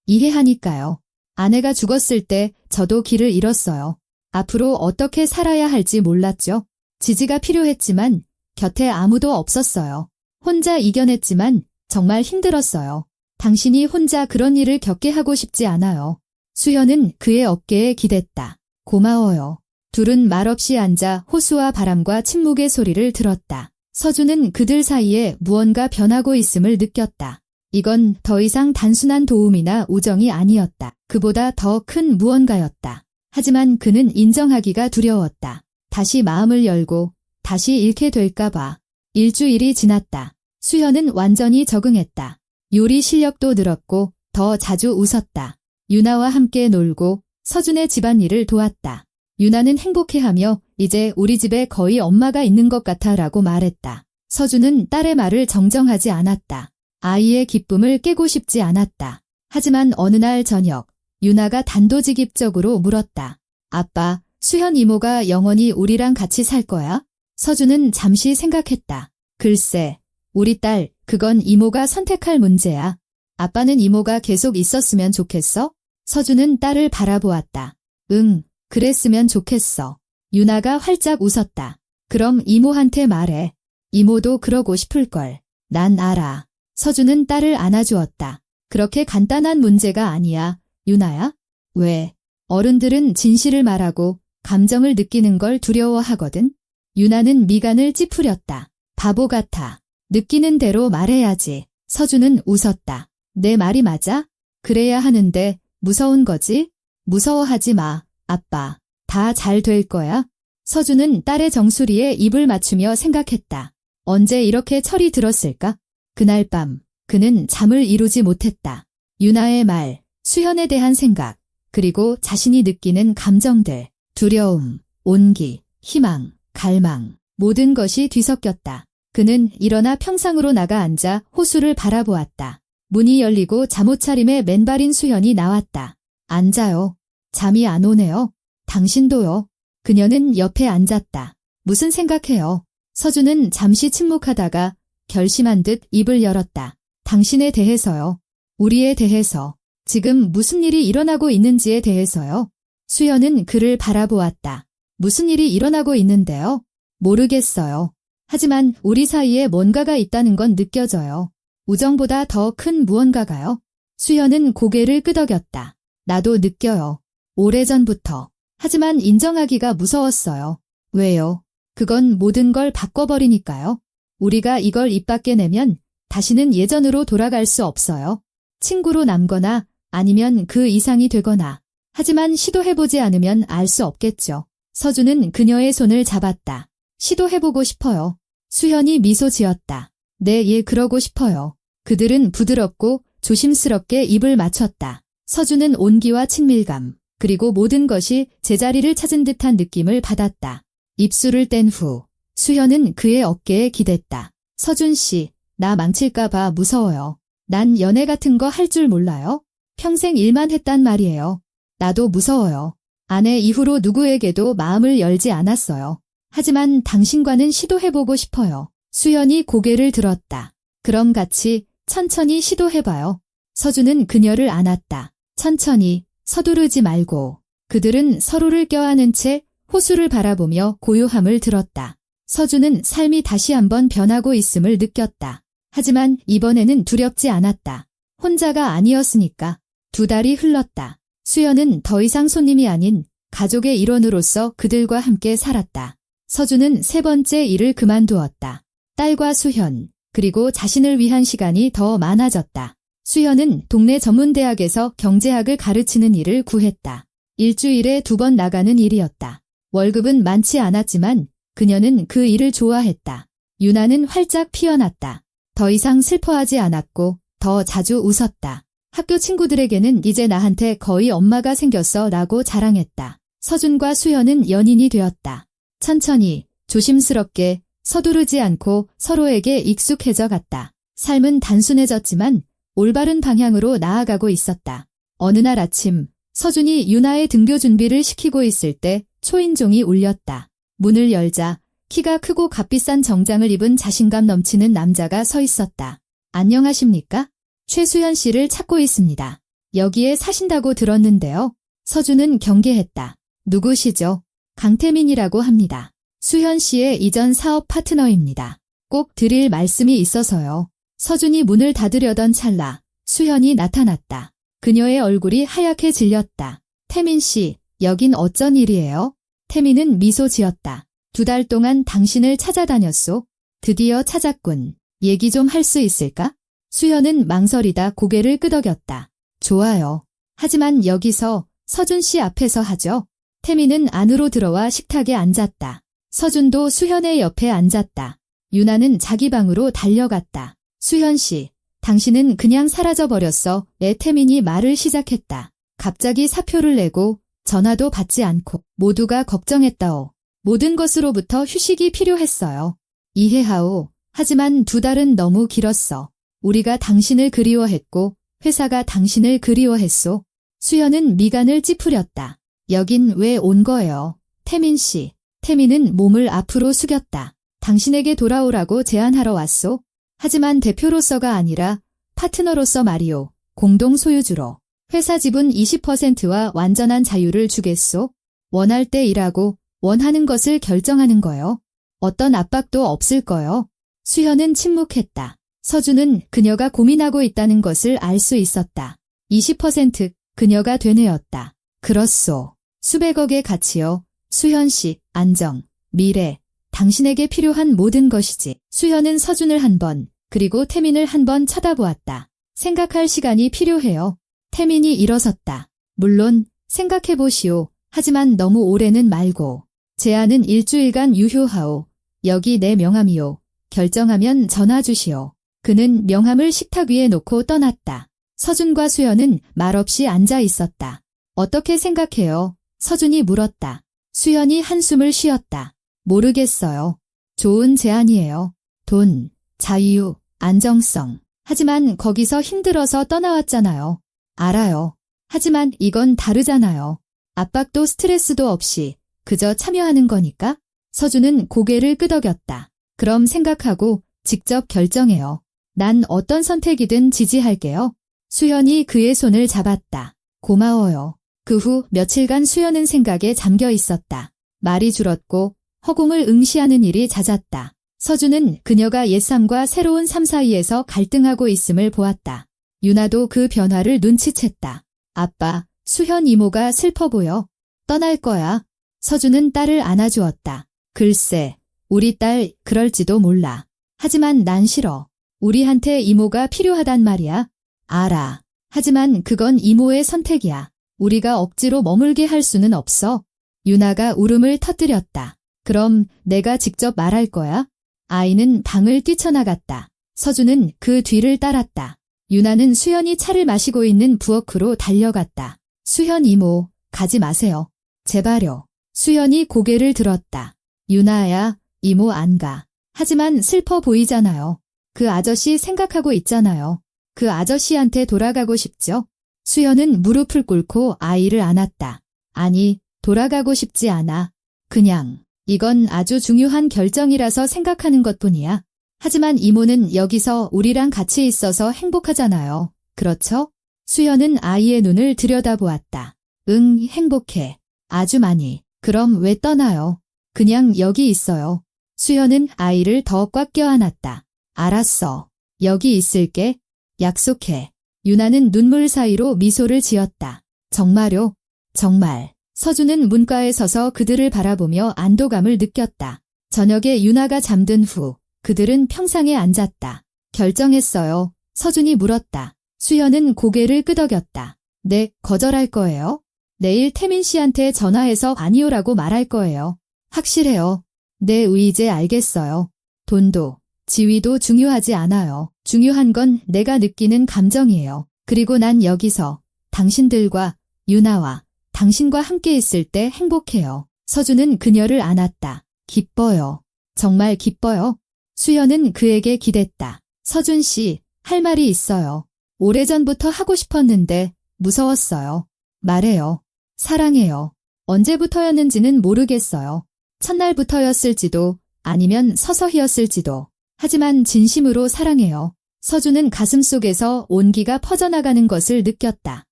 Speaker 1: 이해하니까요. 아내가 죽었을 때 저도 길을 잃었어요. 앞으로 어떻게 살아야 할지 몰랐죠. 지지가 필요했지만 곁에 아무도 없었어요. 혼자 이겨냈지만 정말 힘들었어요. 당신이 혼자 그런 일을 겪게 하고 싶지 않아요. 수현은 그의 어깨에 기댔다. 고마워요. 둘은 말없이 앉아 호수와 바람과 침묵의 소리를 들었다. 서준은 그들 사이에 무언가 변하고 있음을 느꼈다. 이건 더 이상 단순한 도움이나 우정이 아니었다. 그보다 더 큰 무언가였다. 하지만 그는 인정하기가 두려웠다. 다시 마음을 열고 다시 잃게 될까봐. 일주일이 지났다. 수현은 완전히 적응했다. 요리 실력도 늘었고 더 자주 웃었다. 유나와 함께 놀고 서준의 집안일을 도왔다. 유나는 행복해하며 이제 우리 집에 거의 엄마가 있는 것 같아 라고 말했다. 서준은 딸의 말을 정정하지 않았다. 아이의 기쁨을 깨고 싶지 않았다. 하지만 어느 날 저녁 유나가 단도직입적으로 물었다. 아빠, 수현 이모가 영원히 우리랑 같이 살 거야? 서준은 잠시 생각했다. 글쎄, 우리 딸, 그건 이모가 선택할 문제야. 아빠는 이모가 계속 있었으면 좋겠어? 서준은 딸을 바라보았다. 응, 그랬으면 좋겠어. 유나가 활짝 웃었다. 그럼 이모한테 말해. 이모도 그러고 싶을걸. 난 알아. 서준은 딸을 안아주었다. 그렇게 간단한 문제가 아니야, 유나야? 왜? 어른들은 진실을 말하고 감정을 느끼는 걸 두려워하거든. 유나는 미간을 찌푸렸다. 바보 같아. 느끼는 대로 말해야지. 서준은 웃었다. 내 말이 맞아? 그래야 하는데 무서운 거지? 무서워하지 마, 아빠. 다 잘 될 거야. 서준은 딸의 정수리에 입을 맞추며 생각했다. 언제 이렇게 철이 들었을까? 그날 밤 그는 잠을 이루지 못했다. 유나의 말, 수현에 대한 생각, 그리고 자신이 느끼는 감정들, 두려움, 온기, 희망, 갈망, 모든 것이 뒤섞였다. 그는 일어나 평상으로 나가 앉아 호수를 바라보았다. 문이 열리고 잠옷차림에 맨발인 수현이 나왔다. 앉아요. 잠이 안 오네요. 당신도요. 그녀는 옆에 앉았다. 무슨 생각해요? 서준은 잠시 침묵하다가 결심한 듯 입을 열었다. 당신에 대해서요. 우리에 대해서. 지금 무슨 일이 일어나고 있는지에 대해서요. 수현은 그를 바라보았다. 무슨 일이 일어나고 있는데요? 모르겠어요. 하지만 우리 사이에 뭔가가 있다는 건 느껴져요. 우정보다 더 큰 무언가가요. 수현은 고개를 끄덕였다. 나도 느껴요. 오래전부터. 하지만 인정하기가 무서웠어요. 왜요? 그건 모든 걸 바꿔버리니까요. 우리가 이걸 입 밖에 내면 다시는 예전으로 돌아갈 수 없어요. 친구로 남거나 아니면 그 이상이 되거나. 하지만 시도해보지 않으면 알 수 없겠죠. 서준은 그녀의 손을 잡았다. 시도해보고 싶어요. 수현이 미소 지었다. 네, 예, 그러고 싶어요. 그들은 부드럽고 조심스럽게 입을 맞췄다. 서준은 온기와 친밀감, 그리고 모든 것이 제자리를 찾은 듯한 느낌을 받았다. 입술을 뗀 후 수현은 그의 어깨에 기댔다. 서준 씨, 나 망칠까봐 무서워요. 난 연애 같은 거 할 줄 몰라요. 평생 일만 했단 말이에요. 나도 무서워요. 아내 이후로 누구에게도 마음을 열지 않았어요. 하지만 당신과는 시도해보고 싶어요. 수현이 고개를 들었다. 그럼 같이 천천히 시도해봐요. 서준은 그녀를 안았다. 천천히, 서두르지 말고. 그들은 서로를 껴안은 채 호수를 바라보며 고요함을 들었다. 서준은 삶이 다시 한번 변하고 있음을 느꼈다. 하지만 이번에는 두렵지 않았다. 혼자가 아니었으니까. 2달이 흘렀다. 수연은 더 이상 손님이 아닌 가족의 일원으로서 그들과 함께 살았다. 서준은 3번째 일을 그만두었다. 딸과 수현, 그리고 자신을 위한 시간이 더 많아졌다. 수현은 동네 전문대학에서 경제학을 가르치는 일을 구했다. 일주일에 2번 나가는 일이었다. 월급은 많지 않았지만 그녀는 그 일을 좋아했다. 유나는 활짝 피어났다. 더 이상 슬퍼하지 않았고 더 자주 웃었다. 학교 친구들에게는 이제 나한테 거의 엄마가 생겼어 라고 자랑했다. 서준과 수현은 연인이 되었다. 천천히, 조심스럽게, 서두르지 않고 서로에게 익숙해져 갔다. 삶은 단순해졌지만 올바른 방향으로 나아가고 있었다. 어느 날 아침, 서준이 유나의 등교 준비를 시키고 있을 때 초인종이 울렸다. 문을 열자 키가 크고 값비싼 정장을 입은 자신감 넘치는 남자가 서 있었다. 안녕하십니까? 최수현 씨를 찾고 있습니다. 여기에 사신다고 들었는데요. 서준은 경계했다. 누구시죠? 강태민이라고 합니다. 수현 씨의 이전 사업 파트너입니다. 꼭 드릴 말씀이 있어서요. 서준이 문을 닫으려던 찰나 수현이 나타났다. 그녀의 얼굴이 하얗게 질렸다. 태민 씨, 여긴 어쩐 일이에요? 태민은 미소 지었다. 2달 동안 당신을 찾아다녔소. 드디어 찾았군. 얘기 좀 할 수 있을까? 수현은 망설이다 고개를 끄덕였다. 좋아요. 하지만 여기서 서준 씨 앞에서 하죠. 태민은 안으로 들어와 식탁에 앉았다. 서준도 수현의 옆에 앉았다. 유나는 자기 방으로 달려갔다. 수현 씨, 당신은 그냥 사라져버렸어. 태민이 말을 시작했다. 갑자기 사표를 내고 전화도 받지 않고 모두가 걱정했다오. 모든 것으로부터 휴식이 필요했어요. 이해하오. 하지만 2달은 너무 길었어. 우리가 당신을 그리워했고 회사가 당신을 그리워했소. 수현은 미간을 찌푸렸다. 여긴 왜 온 거예요? 태민 씨. 태민은 몸을 앞으로 숙였다. 당신에게 돌아오라고 제안하러 왔소. 하지만 대표로서가 아니라 파트너로서 말이오. 공동 소유주로. 회사 지분 20%와 완전한 자유를 주겠소. 원할 때 일하고 원하는 것을 결정하는 거요. 어떤 압박도 없을 거요. 수현은 침묵했다. 서준은 그녀가 고민하고 있다는 것을 알 수 있었다. 20% 그녀가 되뇌었다. 그렇소. 수백억의 가치요. 수현 씨, 안정, 미래, 당신에게 필요한 모든 것이지. 수현은 서준을 한 번, 그리고 태민을 한 번 쳐다보았다. 생각할 시간이 필요해요. 태민이 일어섰다. 물론 생각해보시오. 하지만 너무 오래는 말고. 제안은 일주일간 유효하오. 여기 내 명함이오. 결정하면 전화 주시오. 그는 명함을 식탁 위에 놓고 떠났다. 서준과 수현은 말없이 앉아 있었다. 어떻게 생각해요? 서준이 물었다. 수현이 한숨을 쉬었다. 모르겠어요. 좋은 제안이에요. 돈, 자유, 안정성. 하지만 거기서 힘들어서 떠나왔잖아요. 알아요. 하지만 이건 다르잖아요. 압박도 스트레스도 없이 그저 참여하는 거니까. 서준은 고개를 끄덕였다. 그럼 생각하고 직접 결정해요. 난 어떤 선택이든 지지할게요. 수현이 그의 손을 잡았다. 고마워요. 그 후 며칠간 수현은 생각에 잠겨 있었다. 말이 줄었고 허공을 응시하는 일이 잦았다. 서준은 그녀가 옛삶과 새로운 삶 사이에서 갈등하고 있음을 보았다. 유나도 그 변화를 눈치챘다. 아빠, 수현 이모가 슬퍼 보여. 떠날 거야. 서준은 딸을 안아주었다. 글쎄, 우리 딸 그럴지도 몰라. 하지만 난 싫어. 우리한테 이모가 필요하단 말이야. 알아. 하지만 그건 이모의 선택이야. 우리가 억지로 머물게 할 수는 없어. 유나가 울음을 터뜨렸다. 그럼 내가 직접 말할 거야? 아이는 방을 뛰쳐나갔다. 서준은 그 뒤를 따랐다. 유나는 수현이 차를 마시고 있는 부엌으로 달려갔다. 수현 이모, 가지 마세요. 제발요. 수현이 고개를 들었다. 유나야, 이모 안 가. 하지만 슬퍼 보이잖아요. 그 아저씨 생각하고 있잖아요. 그 아저씨한테 돌아가고 싶죠? 수현은 무릎을 꿇고 아이를 안았다. 아니, 돌아가고 싶지 않아. 그냥, 이건 아주 중요한 결정이라서 생각하는 것뿐이야. 하지만 이모는 여기서 우리랑 같이 있어서 행복하잖아요. 그렇죠? 수현은 아이의 눈을 들여다보았다. 응, 행복해. 아주 많이. 그럼 왜 떠나요? 그냥 여기 있어요. 수현은 아이를 더 꽉 껴안았다. 알았어. 여기 있을게. 약속해. 유나는 눈물 사이로 미소를 지었다. 정말요? 정말. 서준은 문가에 서서 그들을 바라보며 안도감을 느꼈다. 저녁에 유나가 잠든 후 그들은 평상에 앉았다. 결정했어요. 서준이 물었다. 수현은 고개를 끄덕였다. 네, 거절할 거예요. 내일 태민 씨한테 전화해서 아니오라고 말할 거예요. 확실해요. 네, 이제 알겠어요. 돈도, 지위도 중요하지 않아요. 중요한 건 내가 느끼는 감정이에요. 그리고 난 여기서 당신들과 유나와 당신과 함께 있을 때 행복해요. 서준은 그녀를 안았다. 기뻐요. 정말 기뻐요. 수현은 그에게 기댔다. 서준 씨, 할 말이 있어요. 오래전부터 하고 싶었는데 무서웠어요. 말해요. 사랑해요. 언제부터였는지는 모르겠어요. 첫날부터였을지도 아니면 서서히였을지도. 하지만 진심으로 사랑해요. 서준은 가슴속에서 온기가 퍼져나가는 것을 느꼈다.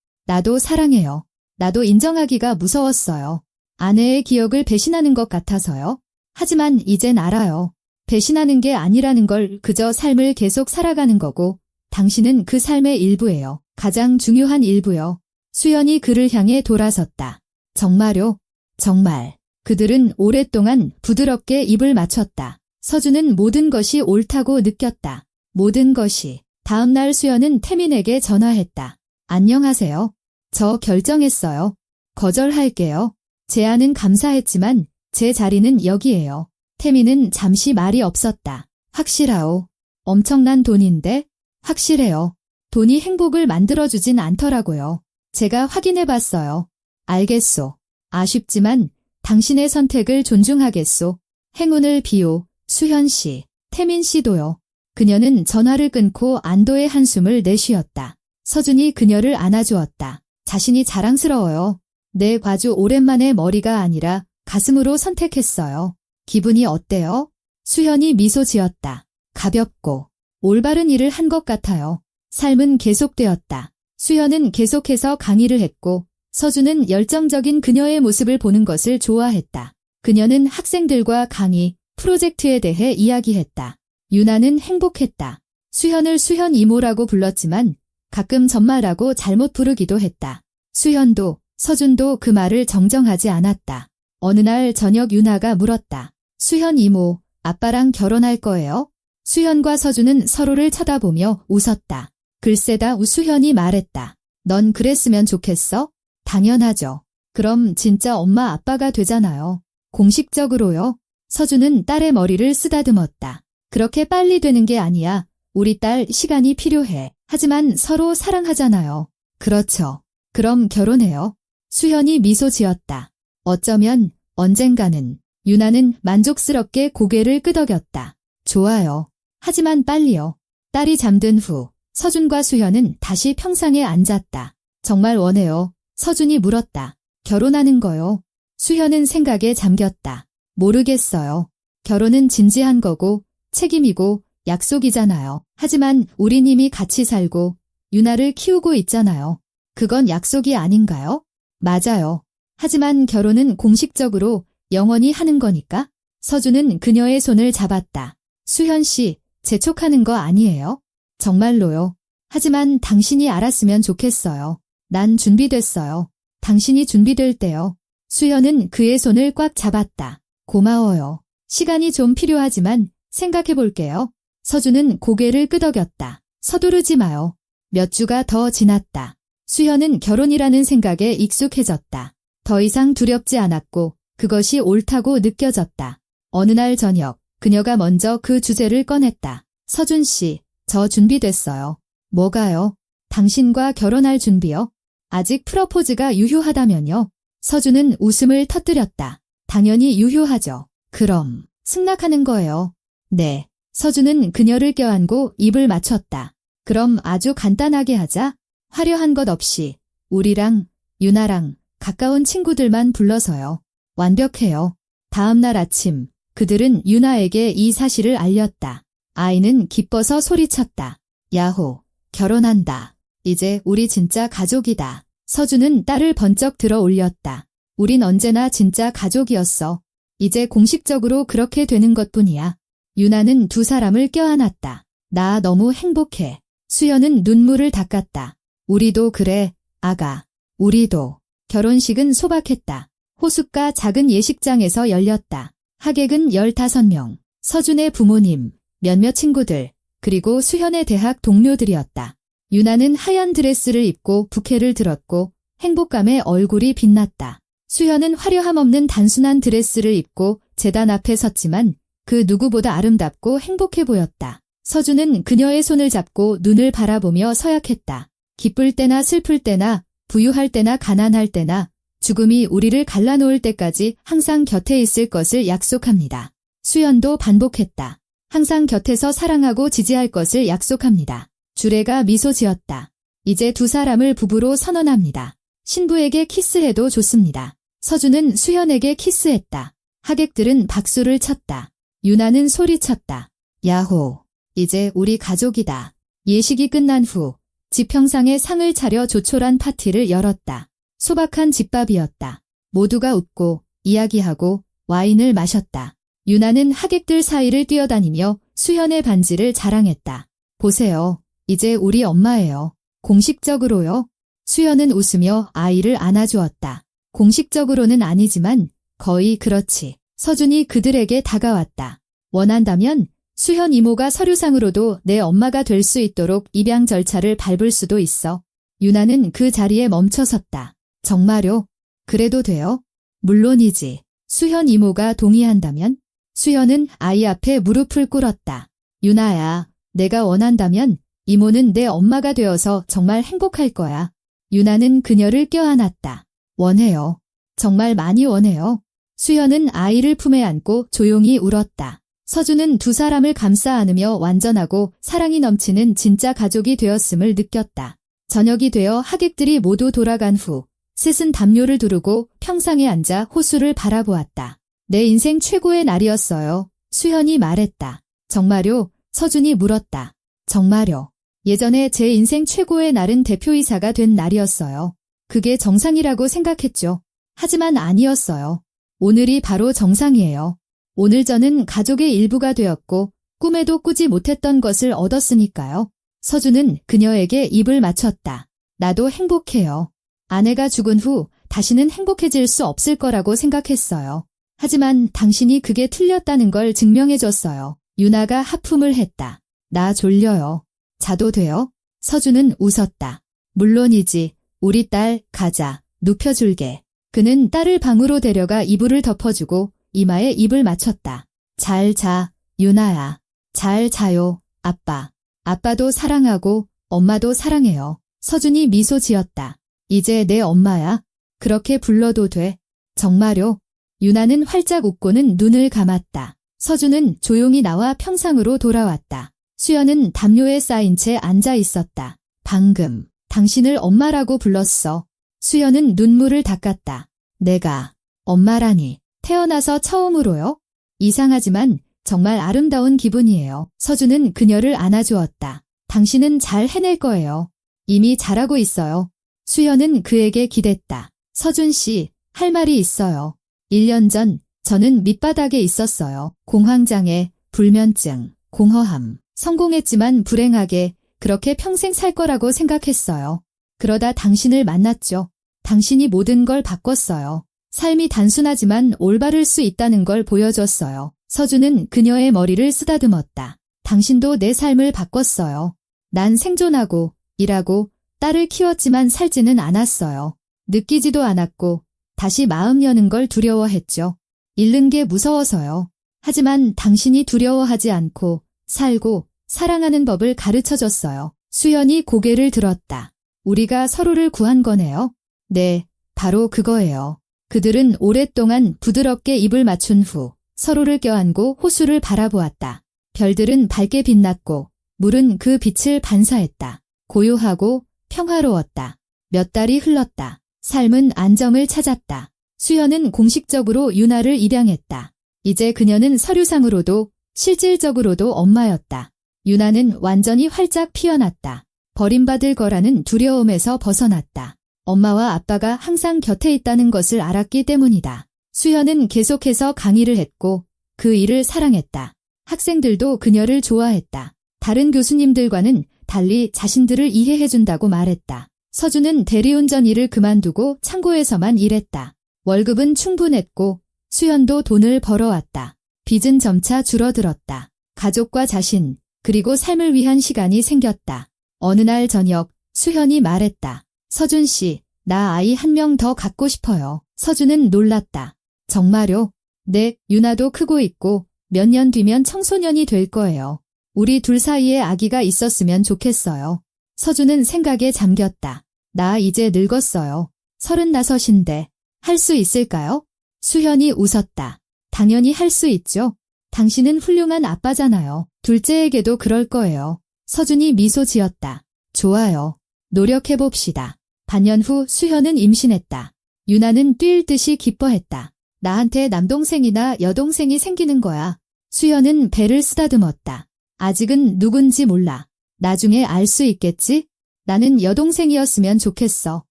Speaker 1: 나도 사랑해요. 나도 인정하기가 무서웠어요. 아내의 기억을 배신하는 것 같아서요. 하지만 이젠 알아요. 배신하는 게 아니라는 걸 그저 삶을 계속 살아가는 거고 당신은 그 삶의 일부예요. 가장 중요한 일부요. 수연이 그를 향해 돌아섰다. 정말요? 정말. 그들은 오랫동안 부드럽게 입을 맞췄다. 서준은 모든 것이 옳다고 느꼈다. 모든 것이. 다음 날 수연은 태민에게 전화했다. 안녕하세요. 저 결정했어요. 거절할게요. 제안은 감사했지만 제 자리는 여기예요. 태민은 잠시 말이 없었다. 확실하오. 엄청난 돈인데? 확실해요. 돈이 행복을 만들어주진 않더라고요. 제가 확인해봤어요. 알겠소. 아쉽지만 당신의 선택을 존중하겠소. 행운을 비오. 수현 씨, 태민 씨도요. 그녀는 전화를 끊고 안도의 한숨을 내쉬었다. 서준이 그녀를 안아주었다. 자신이 자랑스러워요. 내 과주 오랜만에 머리가 아니라 가슴으로 선택했어요. 기분이 어때요? 수현이 미소 지었다. 가볍고 올바른 일을 한 것 같아요. 삶은 계속되었다. 수현은 계속해서 강의를 했고 서준은 열정적인 그녀의 모습을 보는 것을 좋아했다. 그녀는 학생들과 강의, 프로젝트에 대해 이야기했다. 유나는 행복했다. 수현을 수현 이모라고 불렀지만 가끔 전마라고 잘못 부르기도 했다. 수현도 서준도 그 말을 정정하지 않았다. 어느 날 저녁 유나가 물었다. 수현 이모, 아빠랑 결혼할 거예요? 수현과 서준은 서로를 쳐다보며 웃었다. 글쎄다 수현이 말했다. 넌 그랬으면 좋겠어? 당연하죠. 그럼 진짜 엄마 아빠가 되잖아요. 공식적으로요. 서준은 딸의 머리를 쓰다듬었다. 그렇게 빨리 되는 게 아니야. 우리 딸 시간이 필요해. 하지만 서로 사랑하잖아요. 그렇죠. 그럼 결혼해요. 수현이 미소 지었다. 어쩌면 언젠가는. 유나는 만족스럽게 고개를 끄덕였다. 좋아요. 하지만 빨리요. 딸이 잠든 후 서준과 수현은 다시 평상에 앉았다. 정말 원해요. 서준이 물었다. 결혼하는 거요. 수현은 생각에 잠겼다. 모르겠어요. 결혼은 진지한 거고 책임이고 약속이잖아요. 하지만 우린 이미 같이 살고 유나를 키우고 있잖아요. 그건 약속이 아닌가요? 맞아요. 하지만 결혼은 공식적으로 영원히 하는 거니까. 서준은 그녀의 손을 잡았다. 수현 씨, 재촉하는 거 아니에요? 정말로요. 하지만 당신이 알았으면 좋겠어요. 난 준비됐어요. 당신이 준비될 때요. 수현은 그의 손을 꽉 잡았다. 고마워요. 시간이 좀 필요하지만 생각해 볼게요. 서준은 고개를 끄덕였다. 서두르지 마요. 몇 주가 더 지났다. 수현은 결혼이라는 생각에 익숙해졌다. 더 이상 두렵지 않았고 그것이 옳다고 느껴졌다. 어느 날 저녁 그녀가 먼저 그 주제를 꺼냈다. 서준 씨, 저 준비됐어요. 뭐가요? 당신과 결혼할 준비요? 아직 프러포즈가 유효하다면요. 서준은 웃음을 터뜨렸다. 당연히 유효하죠. 그럼 승낙하는 거예요. 네. 서준은 그녀를 껴안고 입을 맞췄다. 그럼 아주 간단하게 하자. 화려한 것 없이 우리랑 유나랑 가까운 친구들만 불러서요. 완벽해요. 다음 날 아침 그들은 유나에게 이 사실을 알렸다. 아이는 기뻐서 소리쳤다. 야호, 결혼한다. 이제 우리 진짜 가족이다. 서준은 딸을 번쩍 들어 올렸다. 우린 언제나 진짜 가족이었어. 이제 공식적으로 그렇게 되는 것뿐이야. 유나는 두 사람을 껴안았다. 나 너무 행복해. 수연은 눈물을 닦았다. 우리도 그래, 아가. 우리도. 결혼식은 소박했다. 호숫가 작은 예식장에서 열렸다. 하객은 15명. 서준의 부모님, 몇몇 친구들, 그리고 수현의 대학 동료들이었다. 유나는 하얀 드레스를 입고 부케를 들었고 행복감에 얼굴이 빛났다. 수현은 화려함 없는 단순한 드레스를 입고 제단 앞에 섰지만 그 누구보다 아름답고 행복해 보였다. 서준은 그녀의 손을 잡고 눈을 바라보며 서약했다. 기쁠 때나 슬플 때나 부유할 때나 가난할 때나 죽음이 우리를 갈라놓을 때까지 항상 곁에 있을 것을 약속합니다. 수연도 반복했다. 항상 곁에서 사랑하고 지지할 것을 약속합니다. 주례가 미소 지었다. 이제 두 사람을 부부로 선언합니다. 신부에게 키스해도 좋습니다. 서준은 수현에게 키스했다. 하객들은 박수를 쳤다. 유나는 소리쳤다. 야호, 이제 우리 가족이다. 예식이 끝난 후 지평상에 상을 차려 조촐한 파티를 열었다. 소박한 집밥이었다. 모두가 웃고 이야기하고 와인을 마셨다. 유나는 하객들 사이를 뛰어다니며 수현의 반지를 자랑했다. 보세요. 이제 우리 엄마예요. 공식적으로요. 수현은 웃으며 아이를 안아주었다. 공식적으로는 아니지만 거의 그렇지. 서준이 그들에게 다가왔다. 원한다면 수현 이모가 서류상으로도 내 엄마가 될 수 있도록 입양 절차를 밟을 수도 있어. 유나는 그 자리에 멈춰섰다. 정말요? 그래도 돼요? 물론이지. 수현 이모가 동의한다면? 수현은 아이 앞에 무릎을 꿇었다. 유나야, 내가 원한다면 이모는 내 엄마가 되어서 정말 행복할 거야. 유나는 그녀를 껴안았다. 원해요. 정말 많이 원해요. 수현은 아이를 품에 안고 조용히 울었다. 서준은 두 사람을 감싸 안으며 완전하고 사랑이 넘치는 진짜 가족이 되었음을 느꼈다. 저녁이 되어 하객들이 모두 돌아간 후 셋은 담요를 두르고 평상에 앉아 호수를 바라보았다. 내 인생 최고의 날이었어요. 수현이 말했다. 정말요? 서준이 물었다. 정말요. 예전에 제 인생 최고의 날은 대표이사가 된 날이었어요. 그게 정상이라고 생각했죠. 하지만 아니었어요. 오늘이 바로 정상이에요. 오늘 저는 가족의 일부가 되었고 꿈에도 꾸지 못했던 것을 얻었으니까요. 서준은 그녀에게 입을 맞췄다. 나도 행복해요. 아내가 죽은 후 다시는 행복해질 수 없을 거라고 생각했어요. 하지만 당신이 그게 틀렸다는 걸 증명해줬어요. 유나가 하품을 했다. 나 졸려요. 자도 돼요? 서준은 웃었다. 물론이지. 우리 딸 가자. 눕혀줄게. 그는 딸을 방으로 데려가 이불을 덮어주고 이마에 입을 맞췄다. 잘 자, 유나야. 잘 자요, 아빠. 아빠도 사랑하고 엄마도 사랑해요. 서준이 미소 지었다. 이제 내 엄마야. 그렇게 불러도 돼. 정말요? 유나는 활짝 웃고는 눈을 감았다. 서준은 조용히 나와 평상으로 돌아왔다. 수연은 담요에 쌓인 채 앉아 있었다. 방금 당신을 엄마라고 불렀어. 수연은 눈물을 닦았다. 내가 엄마라니. 태어나서 처음으로요? 이상하지만 정말 아름다운 기분이에요. 서준은 그녀를 안아주었다. 당신은 잘 해낼 거예요. 이미 잘하고 있어요. 수연은 그에게 기댔다. 서준 씨, 할 말이 있어요. 1년 전 저는 밑바닥에 있었어요. 공황장애, 불면증, 공허함. 성공했지만 불행하게 그렇게 평생 살 거라고 생각했어요. 그러다 당신을 만났죠. 당신이 모든 걸 바꿨어요. 삶이 단순하지만 올바를 수 있다는 걸 보여줬어요. 서준은 그녀의 머리를 쓰다듬었다. 당신도 내 삶을 바꿨어요. 난 생존하고 일하고 딸을 키웠지만 살지는 않았어요. 느끼지도 않았고 다시 마음 여는 걸 두려워했죠. 잃는 게 무서워서요. 하지만 당신이 두려워하지 않고 살고 사랑하는 법을 가르쳐줬어요. 수연이 고개를 들었다. 우리가 서로를 구한 거네요. 네, 바로 그거예요. 그들은 오랫동안 부드럽게 입을 맞춘 후 서로를 껴안고 호수를 바라보았다. 별들은 밝게 빛났고 물은 그 빛을 반사했다. 고요하고 평화로웠다. 몇 달이 흘렀다. 삶은 안정을 찾았다. 수연은 공식적으로 유나를 입양했다. 이제 그녀는 서류상으로도 실질적으로도 엄마였다. 유나는 완전히 활짝 피어났다. 버림받을 거라는 두려움에서 벗어났다. 엄마와 아빠가 항상 곁에 있다는 것을 알았기 때문이다. 수연은 계속해서 강의를 했고 그 일을 사랑했다. 학생들도 그녀를 좋아했다. 다른 교수님들과는 달리 자신들을 이해해준다고 말했다. 서준은 대리운전 일을 그만두고 창고에서만 일했다. 월급은 충분했고 수연도 돈을 벌어왔다. 빚은 점차 줄어들었다. 가족과 자신, 그리고 삶을 위한 시간이 생겼다. 어느 날 저녁 수현이 말했다. 서준 씨, 나 아이 한 명 더 갖고 싶어요. 서준은 놀랐다. 정말요? 네, 유나도 크고 있고 몇 년 뒤면 청소년이 될 거예요. 우리 둘 사이에 아기가 있었으면 좋겠어요. 서준은 생각에 잠겼다. 나 이제 늙었어요. 35인데 할 수 있을까요? 수현이 웃었다. 당연히 할 수 있죠. 당신은 훌륭한 아빠잖아요. 둘째에게도 그럴 거예요. 서준이 미소 지었다. 좋아요. 노력해봅시다. 반년 후 수현은 임신했다. 유나는 뛸 듯이 기뻐했다. 나한테 남동생이나 여동생이 생기는 거야. 수현은 배를 쓰다듬었다. 아직은 누군지 몰라. 나중에 알 수 있겠지? 나는 여동생이었으면 좋겠어.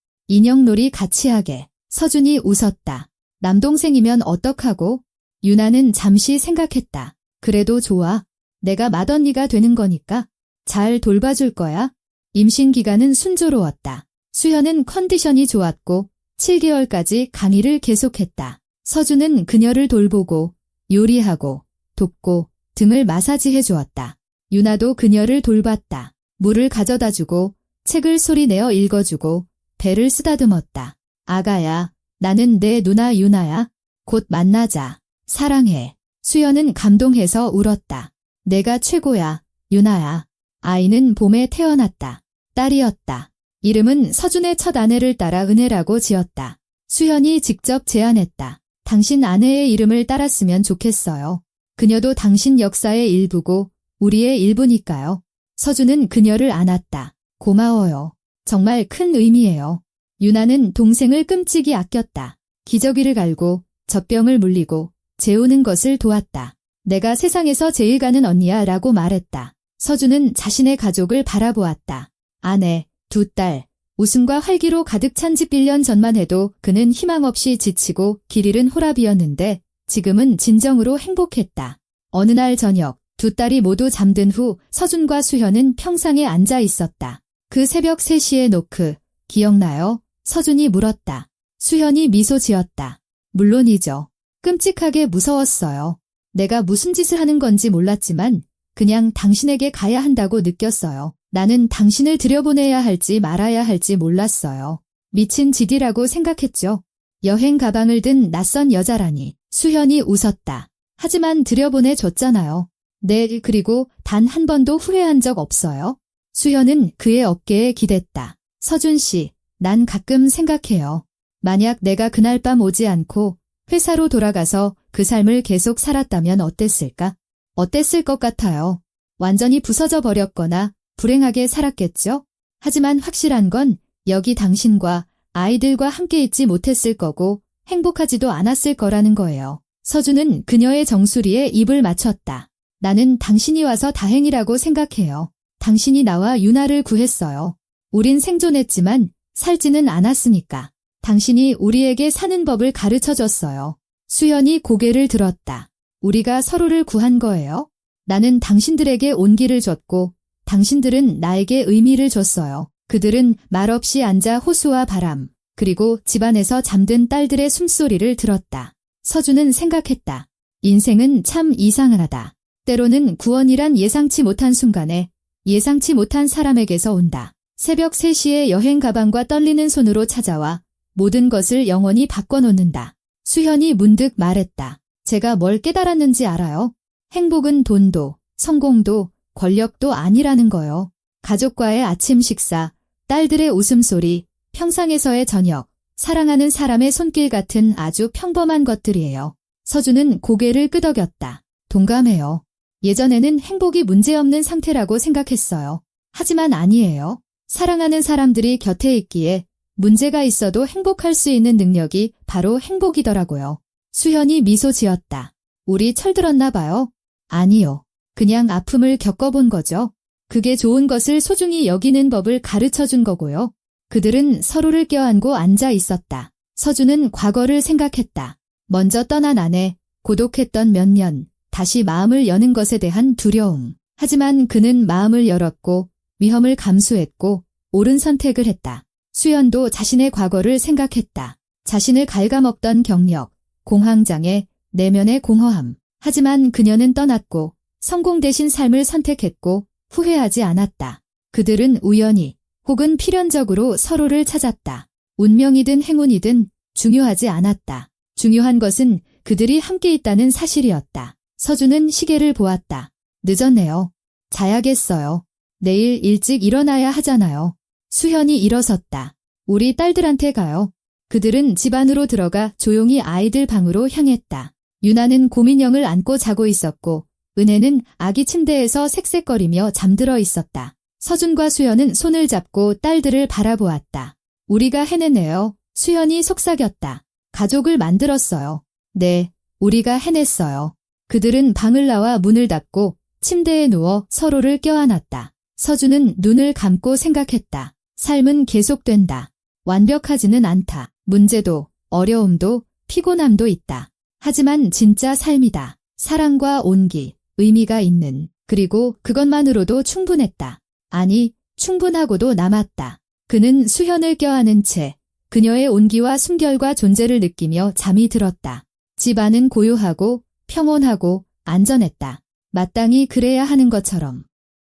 Speaker 1: 인형놀이 같이 하게. 서준이 웃었다. 남동생이면 어떡하고? 유나는 잠시 생각했다. 그래도 좋아. 내가 맏언니가 되는 거니까 잘 돌봐줄 거야. 임신 기간은 순조로웠다. 수현은 컨디션이 좋았고 7개월까지 강의를 계속했다. 서준은 그녀를 돌보고 요리하고 돕고 등을 마사지해 주었다. 유나도 그녀를 돌봤다. 물을 가져다 주고 책을 소리내어 읽어주고 배를 쓰다듬었다. 아가야, 나는 내 누나 유나야. 곧 만나자. 사랑해. 수연은 감동해서 울었다. 내가 최고야, 유나야. 아이는 봄에 태어났다. 딸이었다. 이름은 서준의 첫 아내를 따라 은혜라고 지었다. 수연이 직접 제안했다. 당신 아내의 이름을 따랐으면 좋겠어요. 그녀도 당신 역사의 일부고 우리의 일부니까요. 서준은 그녀를 안았다. 고마워요. 정말 큰 의미예요. 유나는 동생을 끔찍이 아꼈다. 기저귀를 갈고 젖병을 물리고 재우는 것을 도왔다. 내가 세상에서 제일 가는 언니야 라고 말했다. 서준은 자신의 가족을 바라보았다. 아내, 2딸, 웃음과 활기로 가득 찬 집 1년 전만 해도 그는 희망 없이 지치고 길 잃은 호랍이었는데 지금은 진정으로 행복했다. 어느 날 저녁 2딸이 모두 잠든 후 서준과 수현은 평상에 앉아 있었다. 그 새벽 3시에 노크, 기억나요? 서준이 물었다. 수현이 미소 지었다. 물론이죠. 끔찍하게 무서웠어요. 내가 무슨 짓을 하는 건지 몰랐지만 그냥 당신에게 가야 한다고 느꼈어요. 나는 당신을 들여보내야 할지 말아야 할지 몰랐어요. 미친 짓이라고 생각했죠. 여행 가방을 든 낯선 여자라니. 수현이 웃었다. 하지만 들여보내줬잖아요. 네, 그리고 단 한 번도 후회한 적 없어요. 수현은 그의 어깨에 기댔다. 서준 씨, 난 가끔 생각해요. 만약 내가 그날 밤 오지 않고 회사로 돌아가서 그 삶을 계속 살았다면 어땠을까? 어땠을 것 같아요. 완전히 부서져 버렸거나 불행하게 살았겠죠? 하지만 확실한 건 여기 당신과 아이들과 함께 있지 못했을 거고 행복하지도 않았을 거라는 거예요. 서준은 그녀의 정수리에 입을 맞췄다. 나는 당신이 와서 다행이라고 생각해요. 당신이 나와 유나를 구했어요. 우린 생존했지만 살지는 않았으니까. 당신이 우리에게 사는 법을 가르쳐줬어요. 수연이 고개를 들었다. 우리가 서로를 구한 거예요? 나는 당신들에게 온기를 줬고 당신들은 나에게 의미를 줬어요. 그들은 말없이 앉아 호수와 바람, 그리고 집안에서 잠든 딸들의 숨소리를 들었다. 서준은 생각했다. 인생은 참 이상하다. 때로는 구원이란 예상치 못한 순간에 예상치 못한 사람에게서 온다. 새벽 3시에 여행 가방과 떨리는 손으로 찾아와 모든 것을 영원히 바꿔놓는다. 수현이 문득 말했다. 제가 뭘 깨달았는지 알아요? 행복은 돈도, 성공도, 권력도 아니라는 거요. 가족과의 아침 식사, 딸들의 웃음소리, 평상에서의 저녁, 사랑하는 사람의 손길 같은 아주 평범한 것들이에요. 서준은 고개를 끄덕였다. 동감해요. 예전에는 행복이 문제없는 상태라고 생각했어요. 하지만 아니에요. 사랑하는 사람들이 곁에 있기에 문제가 있어도 행복할 수 있는 능력이 바로 행복이더라고요. 수현이 미소 지었다. 우리 철들었나 봐요. 아니요. 그냥 아픔을 겪어본 거죠. 그게 좋은 것을 소중히 여기는 법을 가르쳐준 거고요. 그들은 서로를 껴안고 앉아 있었다. 서준은 과거를 생각했다. 먼저 떠난 아내, 고독했던 몇 년, 다시 마음을 여는 것에 대한 두려움. 하지만 그는 마음을 열었고 위험을 감수했고 옳은 선택을 했다. 수연도 자신의 과거를 생각했다. 자신을 갉아먹던 경력, 공황장애, 내면의 공허함. 하지만 그녀는 떠났고 성공 대신 삶을 선택했고 후회하지 않았다. 그들은 우연히 혹은 필연적으로 서로를 찾았다. 운명이든 행운이든 중요하지 않았다. 중요한 것은 그들이 함께 있다는 사실이었다. 서준은 시계를 보았다. 늦었네요. 자야겠어요. 내일 일찍 일어나야 하잖아요. 수현이 일어섰다. 우리 딸들한테 가요. 그들은 집 안으로 들어가 조용히 아이들 방으로 향했다. 유나는 고민형을 안고 자고 있었고 은혜는 아기 침대에서 색색거리며 잠들어 있었다. 서준과 수연은 손을 잡고 딸들을 바라보았다. 우리가 해냈네요. 수연이 속삭였다. 가족을 만들었어요. 네, 우리가 해냈어요. 그들은 방을 나와 문을 닫고 침대에 누워 서로를 껴안았다. 서준은 눈을 감고 생각했다. 삶은 계속된다. 완벽하지는 않다. 문제도, 어려움도, 피곤함도 있다. 하지만 진짜 삶이다. 사랑과 온기, 의미가 있는, 그리고 그것만으로도 충분했다. 아니, 충분하고도 남았다. 그는 수현을 껴안은 채 그녀의 온기와 숨결과 존재를 느끼며 잠이 들었다. 집 안은 고요하고 평온하고 안전했다. 마땅히 그래야 하는 것처럼.